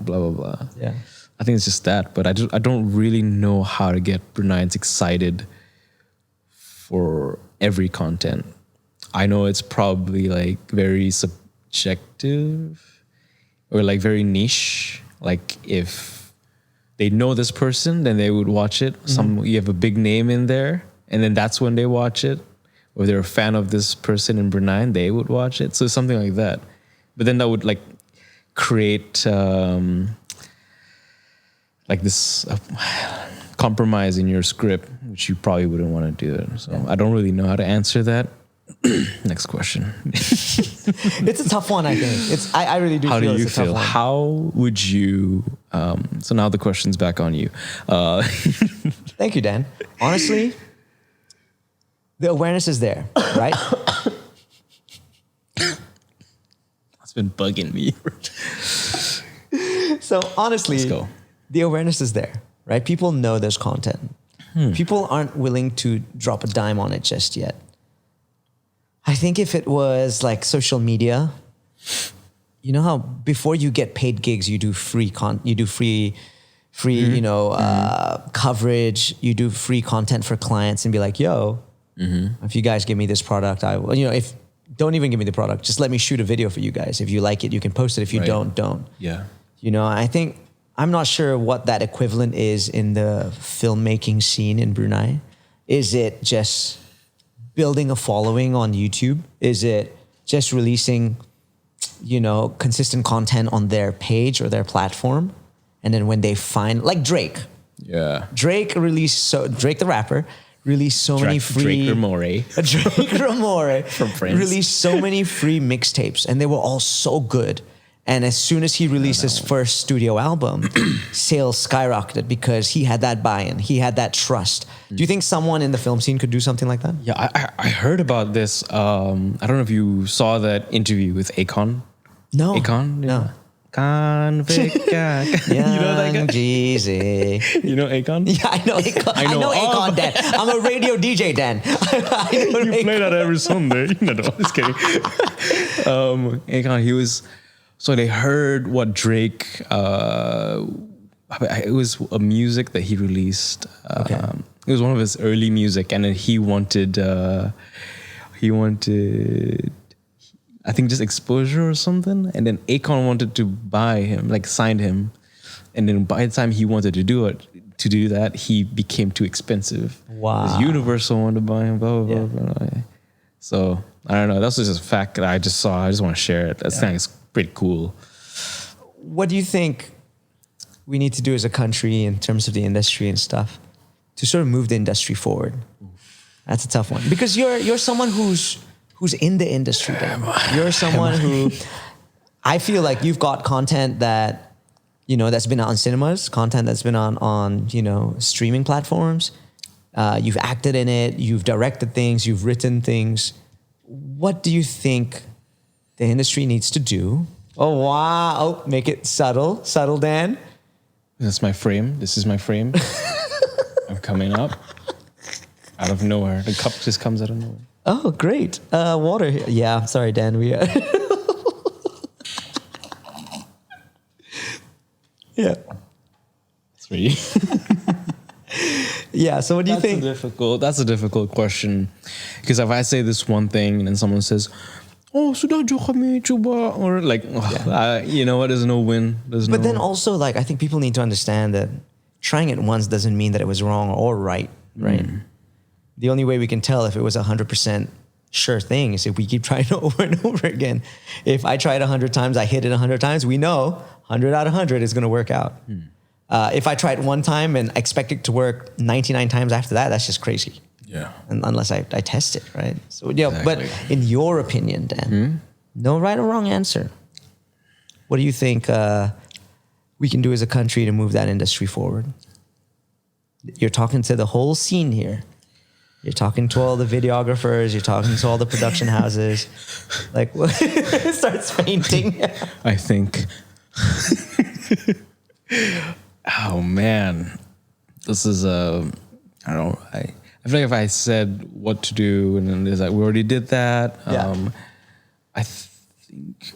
blah, blah, blah. Yeah. I think it's just that. But I don't really know how to get Bruneians excited for every content. I know it's probably like very subjective or like very niche. Like if they know this person, then they would watch it. You have a big name in there, and then that's when they watch it. Or they're a fan of this person in Brunei, they would watch it. So something like that. But then that would like create like this compromise in your script, which you probably wouldn't want to do. So I don't really know how to answer that. Next question. It's a tough one, I think. I really do How feel do you it's a tough feel? one. How would you? So now the question's back on you. Thank you, Dan. Honestly, the awareness is there, right? That's been bugging me. So honestly, Let's go. the awareness is there, right? People know there's content. People aren't willing to drop a dime on it just yet. I think if it was like social media, you know how before you get paid gigs, you do free coverage, you do free content for clients and be like, yo, if you guys give me this product, I will, don't even give me the product. Just let me shoot a video for you guys. If you like it, you can post it. If you don't. Yeah. I think, I'm not sure what that equivalent is in the filmmaking scene in Brunei. Is it just building a following on YouTube? Is it just releasing, consistent content on their page or their platform? And then when they find, like Drake. Yeah. Drake the rapper released so many free... Drake Ramore from Friends. released so many free mixtapes, and they were all so good. And as soon as he released his first studio album, sales skyrocketed because he had that buy-in, he had that trust. Do you think someone in the film scene could do something like that? Yeah, I heard about this. I don't know if you saw that interview with Akon. No. Akon? No. Convict guy. You know that guy? Jeezy. You know Akon? Yeah, I know Akon. I know Akon, Dan. I'm a radio DJ, Dan. I know You Akon. play that every Sunday. No, I'm just kidding. Akon, he was... So they heard what Drake... it was a music that he released. Okay. It was one of his early music, and then he wanted... I think just exposure or something. And then Akon wanted to buy him, like signed him. And then by the time he wanted to do that, he became too expensive. Wow. Because Universal wanted to buy him, blah, blah, Yeah. blah, blah. So, I don't know. That's just a fact that I just saw. I just want to share it. That thing is pretty cool. What do you think we need to do as a country in terms of the industry and stuff to sort of move the industry forward? That's a tough one. Because you're someone who's in the industry, Dan. You're someone who, I feel like you've got content that, that's been on cinemas, content that's been on streaming platforms. You've acted in it, you've directed things, you've written things. What do you think the industry needs to do? Oh, wow. Oh, make it subtle, Dan. That's my frame. This is my frame. I'm coming up out of nowhere. The cup just comes out of nowhere. Oh, great. Water here. Yeah, sorry, Dan. We are. Yeah. Three. Yeah, so what do you think? That's a difficult question. Because if I say this one thing and then someone says, oh, sudah jo kami cuba, or like, you know what, there's no win. But then also, like, I think people need to understand that trying it once doesn't mean that it was wrong or right? The only way we can tell if it was 100% sure thing is if we keep trying over and over again. If I try it 100 times, I hit it 100 times, we know 100 out of 100 is going to work out. If I try it one time and expect it to work 99 times after that, that's just crazy. Yeah. And unless I test it, right? So yeah, Exactly. But in your opinion, Dan, no right or wrong answer. What do you think we can do as a country to move that industry forward? You're talking to the whole scene here. You're talking to all the videographers. You're talking to all the production houses. Like, starts fainting. I think. Oh man, this is I don't know. I feel like if I said what to do and then there's like we already did that. Yeah. I think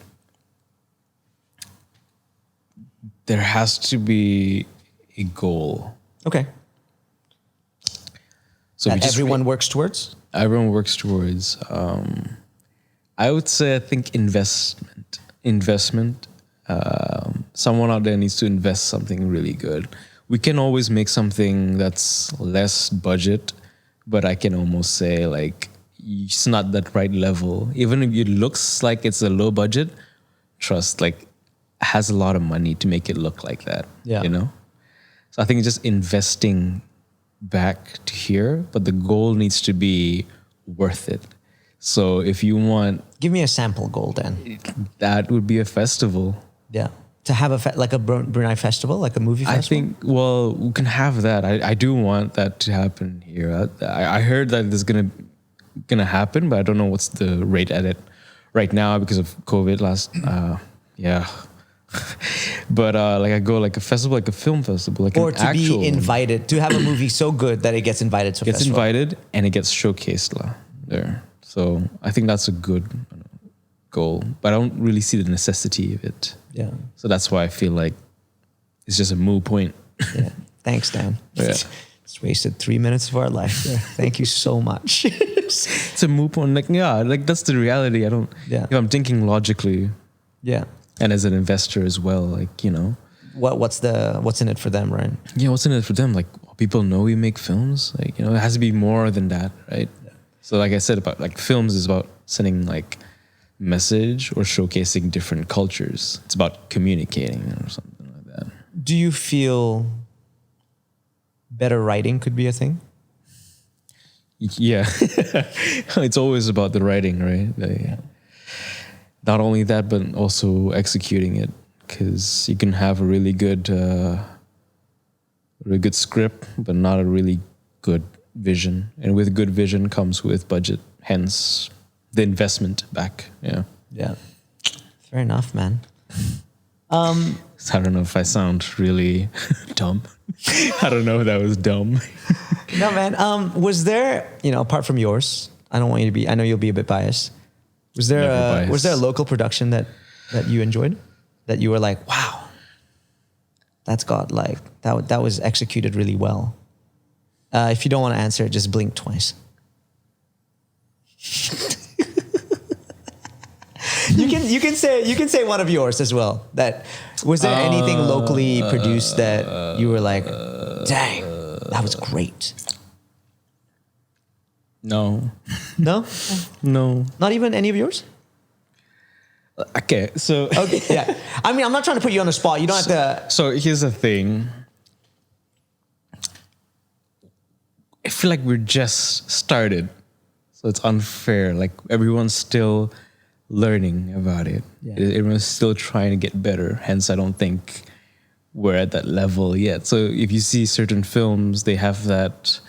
there has to be a goal. Okay. So that everyone works towards? Everyone works towards. I would say I think investment. Someone out there needs to invest something really good. We can always make something that's less budget, but I can almost say like it's not that right level. Even if it looks like it's a low budget, trust like has a lot of money to make it look like that. Yeah. You know? So I think just investing back to here, but the goal needs to be worth it. So if you want, give me a sample goal then. that would be a festival. Yeah. To have like a Brunei festival, like a movie festival? I think, well, we can have that. I do want that to happen here. I heard that there's gonna happen, but I don't know what's the rate at it right now because of COVID yeah. But like I go like a festival, like a film festival, like or an to actual be invited, to have a movie so good that it gets invited to a gets festival. invited and it gets showcased there. So I think that's a good goal, but I don't really see the necessity of it. Yeah. So that's why I feel like it's just a moot point. Yeah. Thanks, Dan. Yeah. Just wasted 3 minutes of our life there. Thank you so much. It's a moot point. Like, yeah, like that's the reality. I don't, Yeah. if I'm thinking logically Yeah. and as an investor as well, like, you know. What's in it for them, right? Yeah, what's in it for them? Like people know we make films. Like, you know, it has to be more than that, right? Yeah. So like I said about like films is about sending like message or showcasing different cultures. It's about communicating or something like that. Do you feel better writing could be a thing? Yeah. It's always about the writing, right? Not only that, but also executing it. Because you can have a really good script, but not a really good vision. And with good vision comes with budget, hence the investment back. Yeah. Yeah. Fair enough, man. I don't know if I sound really dumb. I don't know if that was dumb. No, man. Was there, apart from yours, I don't want you to be, I know you'll be a bit biased. Was there a local production that you enjoyed? That you were like, wow, that's got like, that was executed really well. If you don't want to answer it, just blink twice. You can say one of yours as well. That was there anything locally produced that you were like, dang, that was great? No. No? No. Not even any of yours? Okay, so okay, yeah. I mean, I'm not trying to put you on the spot. You don't have to. So here's the thing. I feel like we're just started, so it's unfair. Like everyone's still learning about it. Yeah. Everyone's still trying to get better. Hence, I don't think we're at that level yet. So if you see certain films, they have that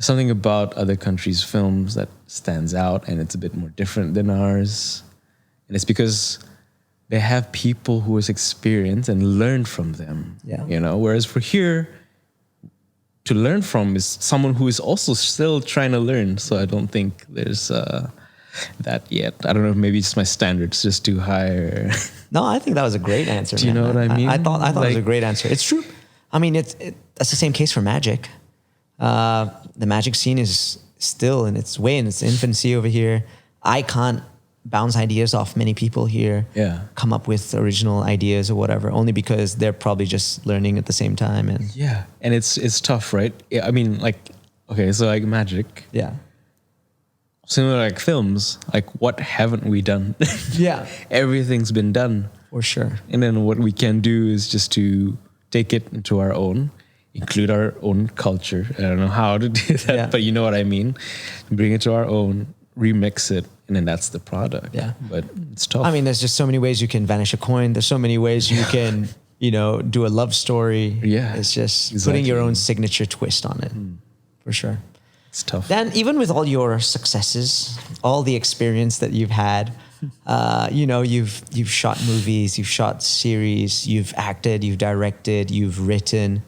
something about other countries' films that stands out, and it's a bit more different than ours. And it's because they have people who has experienced and learned from them. Yeah. Whereas for here, to learn from is someone who is also still trying to learn. So I don't think there's that yet. I don't know if maybe it's my standards just too high. Or No, I think that was a great answer. Do you know what I mean? I thought it was a great answer. It's true. I mean, that's the same case for magic. The magic scene is still in its infancy over here. I can't bounce ideas off many people here. Yeah. Come up with original ideas or whatever, only because they're probably just learning at the same time. And yeah, and it's tough, right? Yeah, I mean, like, okay, so like magic. yeah. Similar like films, like what haven't we done? Yeah. Everything's been done. For sure. And then what we can do is just to take it into our own, include our own culture. I don't know how to do that, but you know what I mean? Bring it to our own, remix it, and then that's the product. Yeah. But it's tough. I mean, there's just so many ways you can vanish a coin. There's so many ways you can do a love story. Yeah, It's just exactly. putting your own signature twist on it, for sure. It's tough. Dan, even with all your successes, all the experience that you've had, you've shot movies, you've shot series, you've acted, you've directed, you've written.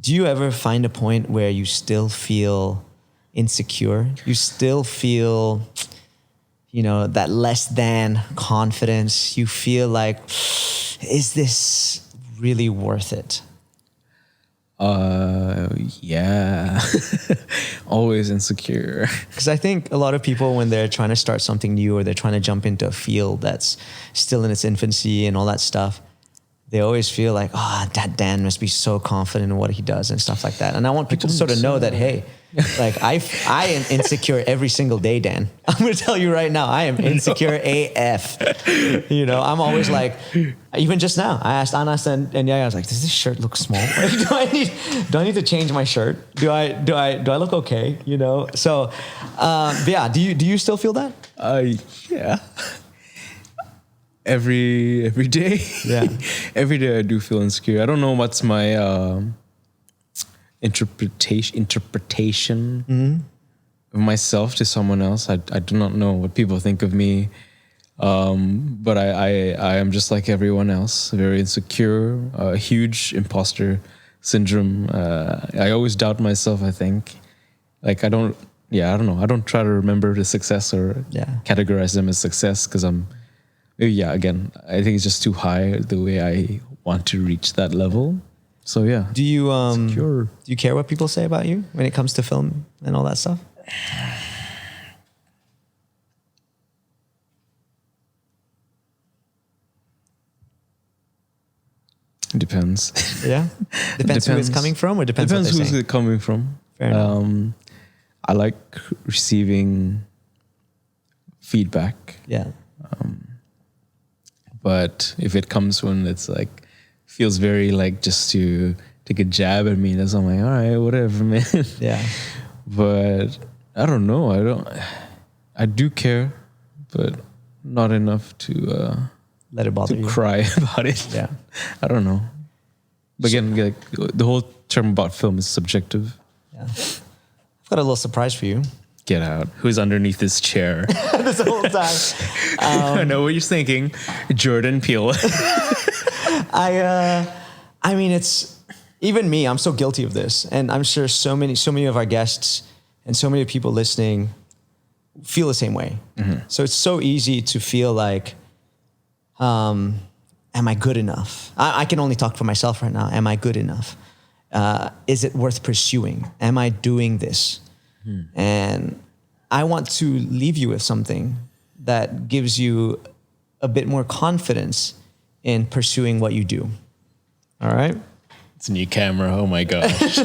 Do you ever find a point where you still feel insecure? You still feel, that less than confidence? You feel like, is this really worth it? Yeah. Always insecure. Because I think a lot of people, when they're trying to start something new or they're trying to jump into a field that's still in its infancy and all that stuff, they always feel like, that Dan must be so confident in what he does and stuff like that. And I want people to sort of know that, hey, like I am insecure every single day, Dan. I'm going to tell you right now, I am insecure AF. I'm always like, even just now, I asked Anas and Yaya, I was like, does this shirt look small? Like, do I need to change my shirt? Do I look okay? So, yeah, do you still feel that? Yeah. Every day. Yeah. Every day I do feel insecure. I don't know what's my interpretation of myself to someone else. I do not know what people think of me. But I am just like everyone else, very insecure, a huge imposter syndrome. I always doubt myself, I think. Like I don't know. I don't try to remember the success or categorize them as success because again, I think it's just too high the way I want to reach that level. So yeah. Do you Secure. do you care what people say about you when it comes to film and all that stuff? It depends. Yeah. Depends who it's coming from, or depends what they're who's saying? it coming from. Fair enough. I like receiving feedback. Yeah. But if it comes when it's like feels very like just to take a jab at me, that's I'm like, all right, whatever, man. Yeah. But I don't know. I do care, but not enough to Let it bother you. cry about it. Yeah. I don't know. But again, like, the whole term about film is subjective. Yeah. I've got a little surprise for you. Get out. Who's underneath this chair? This whole time. I know what you're thinking. Jordan Peele. I mean, it's even me. I'm so guilty of this, and I'm sure so many of our guests and so many people listening feel the same way. Mm-hmm. So it's so easy to feel like, am I good enough? I can only talk for myself right now. Am I good enough? Is it worth pursuing? Am I doing this? And I want to leave you with something that gives you a bit more confidence in pursuing what you do. All right? It's a new camera. Oh my gosh.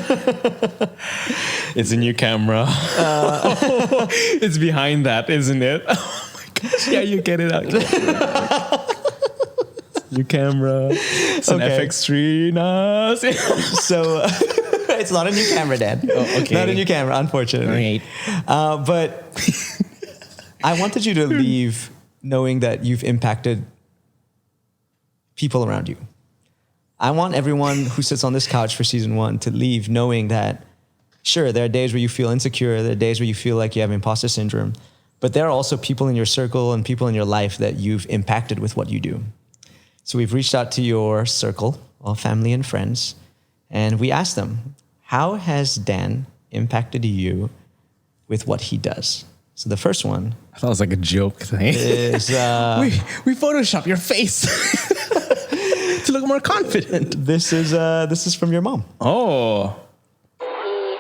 It's a new camera. It's behind that, isn't it? Oh my gosh. Yeah, you get it out. New camera. It's an FX3. No. So it's not a new camera, Dad. Oh, okay. Not a new camera, unfortunately. Right. But I wanted you to leave knowing that you've impacted people around you. I want everyone who sits on this couch for season 1 to leave knowing that, sure, there are days where you feel insecure. There are days where you feel like you have imposter syndrome. But there are also people in your circle and people in your life that you've impacted with what you do. So we've reached out to your circle of family and friends, and we asked them, how has Dan impacted you with what he does? So the first one, I thought it was like a joke thing. is we Photoshop your face to look more confident. this is from your mom. Oh. He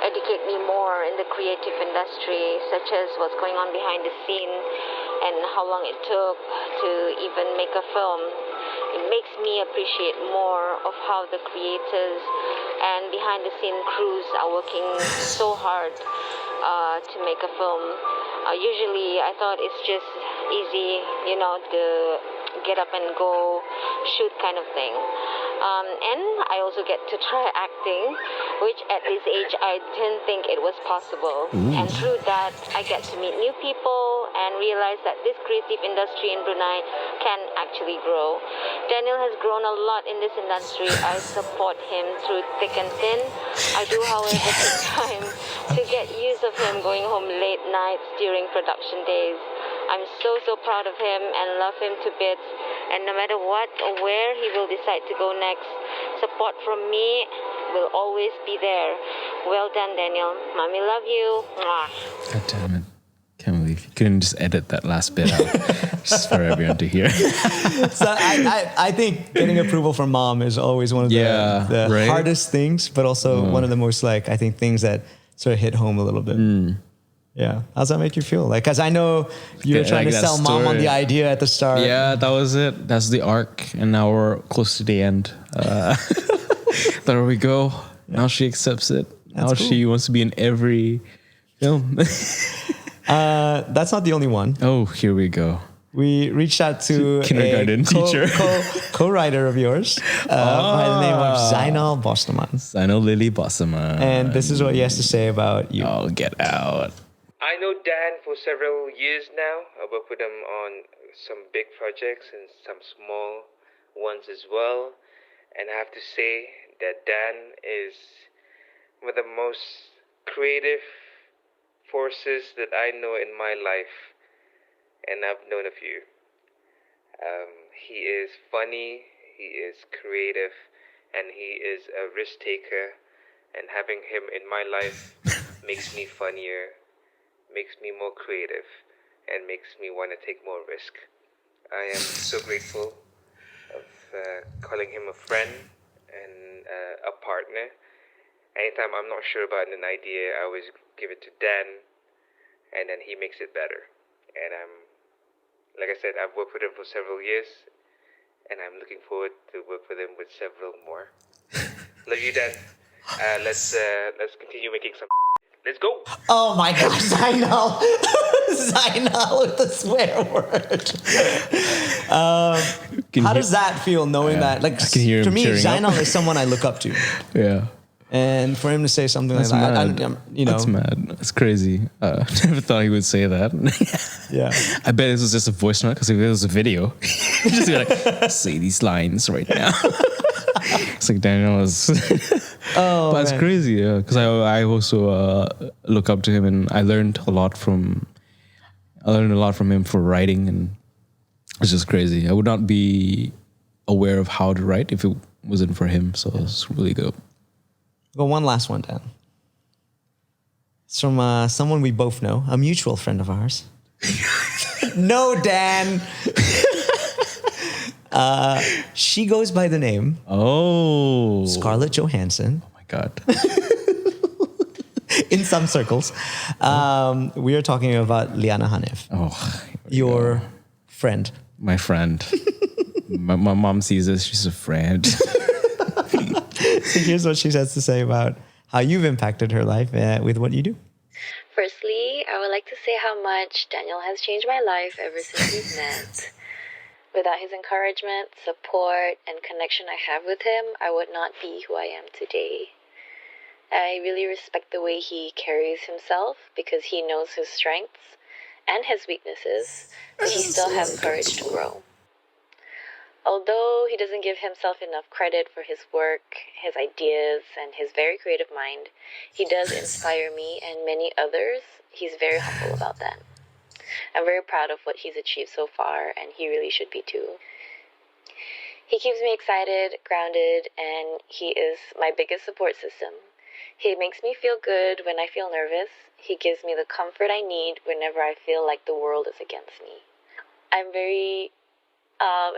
educated me more in the creative industry, such as what's going on behind the scene and how long it took to even make a film. It makes me appreciate more of how the creators and behind the scene crews are working so hard to make a film. Usually I thought it's just easy, the get up and go shoot kind of thing. And I also get to try acting, which at this age I didn't think it was possible. And through that I get to meet new people and realize that this creative industry in Brunei can actually grow. Daniel has grown a lot in this industry. I support him through thick and thin. I do, however, take time to get use of him going home late nights during production days. I'm so proud of him and love him to bits. And no matter what or where he will decide to go next, support from me will always be there. Well done, Daniel. Mommy love you. Mwah. God damn it. Can't believe you couldn't just edit that last bit out just for everyone to hear. So I think getting approval from mom is always one of the right? hardest things, but also one of the most like, I think, things that sort of hit home a little bit. Yeah. How's that make you feel? Like, cause I know you were trying to sell mom on the idea at the start. Yeah, that was it. That's the arc. And now we're close to the end. There we go. Now she accepts it. Now she wants to be in every film. That's not the only one. Oh, here we go. We reached out to Kindergarten teacher. Co-writer of yours by the name of Zainal Bostaman. Zainal Lily Bossaman. And this is what he has to say about you. Oh, get out. I know Dan for several years now. I work with him on some big projects and some small ones as well. And I have to say that Dan is one of the most creative forces that I know in my life. And I've known a few. He is funny, he is creative, and he is a risk taker. And having him in my life makes me funnier, makes me more creative, and makes me want to take more risk. I am so grateful of calling him a friend and a partner. Anytime I'm not sure about an idea, I always give it to Dan, and then he makes it better. And like I said, I've worked with him for several years, and I'm looking forward to work with him with several more. Love you, Dan. Let's continue making some. Let's go. Oh my gosh, Zainal. Zainal with the swear word. How does that feel knowing that? Like, I can hear him to me, cheering up. Zainal is someone I look up to. Yeah. And for him to say something That's like that, mad. you know. That's mad. That's crazy. Never thought he would say that. Yeah. I bet this was just a voice note because if it was a video, he'd just be like, say these lines right now. It's like Daniel is. But it's crazy, yeah. Because I also look up to him, and I learned a lot from him for writing, and it's just crazy. I would not be aware of how to write if it wasn't for him. So it's really good. Got one last one, Dan. It's from someone we both know, a mutual friend of ours. No, Dan. She goes by the name Scarlett Johansson. Oh my God. In some circles. We are talking about Liana Hanif, your friend. My friend. my mom sees this. She's a friend. So here's what she has to say about how you've impacted her life with what you do. Firstly, I would like to say how much Daniel has changed my life ever since we've met. Without his encouragement, support, and connection I have with him, I would not be who I am today. I really respect the way he carries himself because he knows his strengths and his weaknesses, but he still has courage to grow. Although he doesn't give himself enough credit for his work, his ideas, and his very creative mind, he does inspire me and many others. He's very humble about that. I'm very proud of what he's achieved so far, and he really should be too. He keeps me excited, grounded, and he is my biggest support system. He makes me feel good when I feel nervous. He gives me the comfort I need whenever I feel like the world is against me. I'm very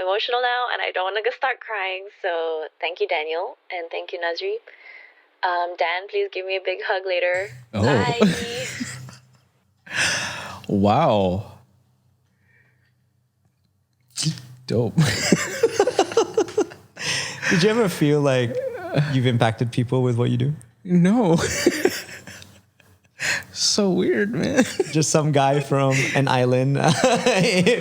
emotional now, and I don't want to start crying, so thank you, Daniel, and thank you, Nazri. Dan, please give me a big hug later. Oh. Bye. Wow. Dope. Did you ever feel like you've impacted people with what you do? No. So weird, man. Just some guy from an island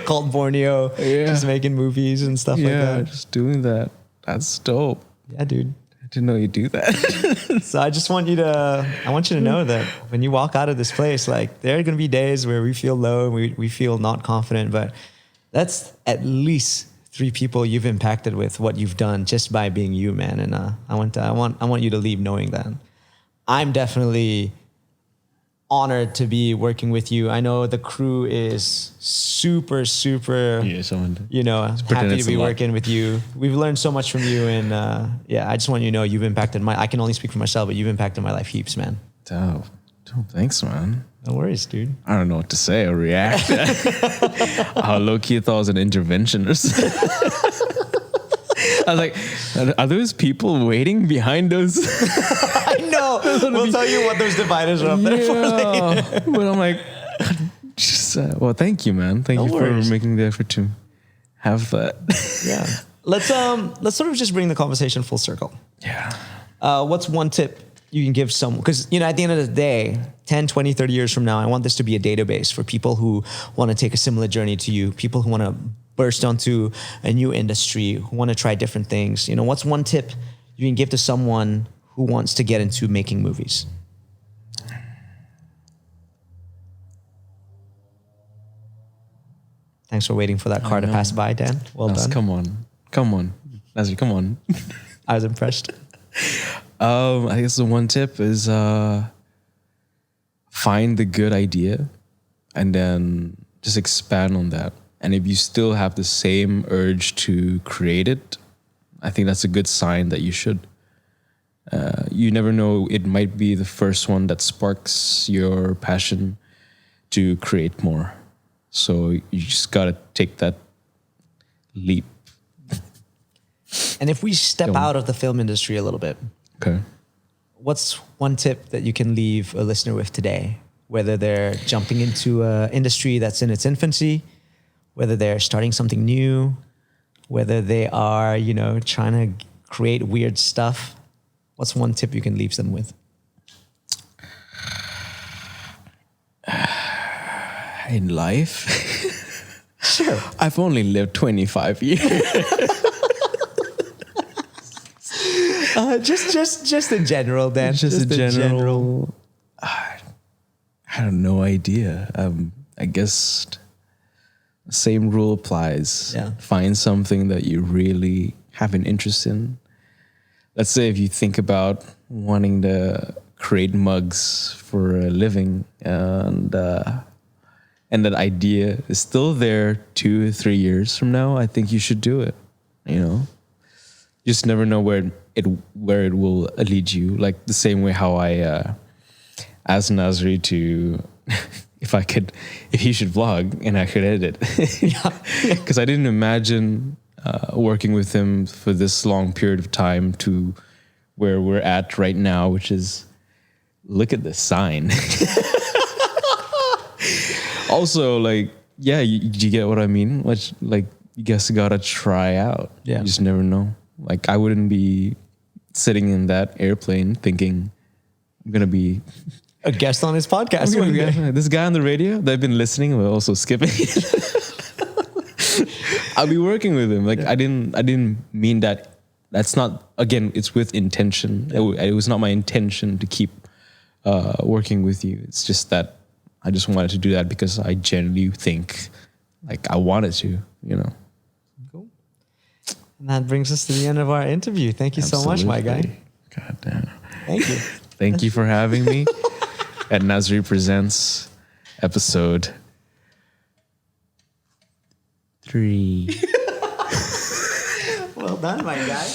called Borneo, just making movies and stuff like that. Just doing that. That's dope. Yeah, dude. didn't know you do that. So I want you to know that when you walk out of this place, like there are going to be days where we feel low, we feel not confident, but that's at least 3 people you've impacted with what you've done just by being you, man. And I want you to leave knowing that. I'm definitely honored to be working with you. I know the crew is super, Yeah, someone. Happy to be working with you. We've learned so much from you, and I just want you to know you've impacted I can only speak for myself, but you've impacted my life heaps, man. Dope. Thanks, man. No worries, dude. I don't know what to say or react. How low-key thought it was an intervention or something. I was like, are those people waiting behind those? I know. We'll tell you what those dividers are up there for later. But I'm like, well, thank you, man. Thank you for making the effort to have that. Yeah. Let's sort of just bring the conversation full circle. Yeah. What's one tip you can give someone? Because, at the end of the day, 10, 20, 30 years from now, I want this to be a database for people who want to take a similar journey to you, people who want to burst onto a new industry, who want to try different things. What's one tip you can give to someone who wants to get into making movies? Thanks for waiting for that car to pass by, Dan. Well done. Come on. Nazri, come on. I was impressed. I guess the one tip is find the good idea and then just expand on that. And if you still have the same urge to create it, I think that's a good sign that you should. You never know, it might be the first one that sparks your passion to create more. So you just got to take that leap. And if we step out of the film industry a little bit, okay, what's one tip that you can leave a listener with today? Whether they're jumping into an industry that's in its infancy, whether they're starting something new, whether they are, trying to create weird stuff. What's one tip you can leave them with? In life? Sure. I've only lived 25 years. Just in general, Dan. Just in general. I have no idea. I guess the same rule applies. Yeah. Find something that you really have an interest in. Let's say if you think about wanting to create mugs for a living and that idea is still there 2 or 3 years from now, I think you should do it. You just never know where it will lead you. Like the same way how I asked Nazri to if he should vlog and I could edit. Because I didn't imagine working with him for this long period of time to where we're at right now, which is, look at the sign. Also, like, yeah, you get what I mean? Like, you guys gotta try out. Yeah. You just never know. Like, I wouldn't be sitting in that airplane thinking I'm gonna be A guest on his podcast. this guy on the radio that I've been listening, but also skipping. I'll be working with him. Like, I didn't mean that. That's not, again, it's with intention. Yeah. It was not my intention to keep working with you. It's just that I just wanted to do that because I genuinely think like I wanted to, Cool. And that brings us to the end of our interview. Thank you so much, my guy. God damn. Thank you. Thank you for having me at Nazri Presents episode 3. Well done, my guy.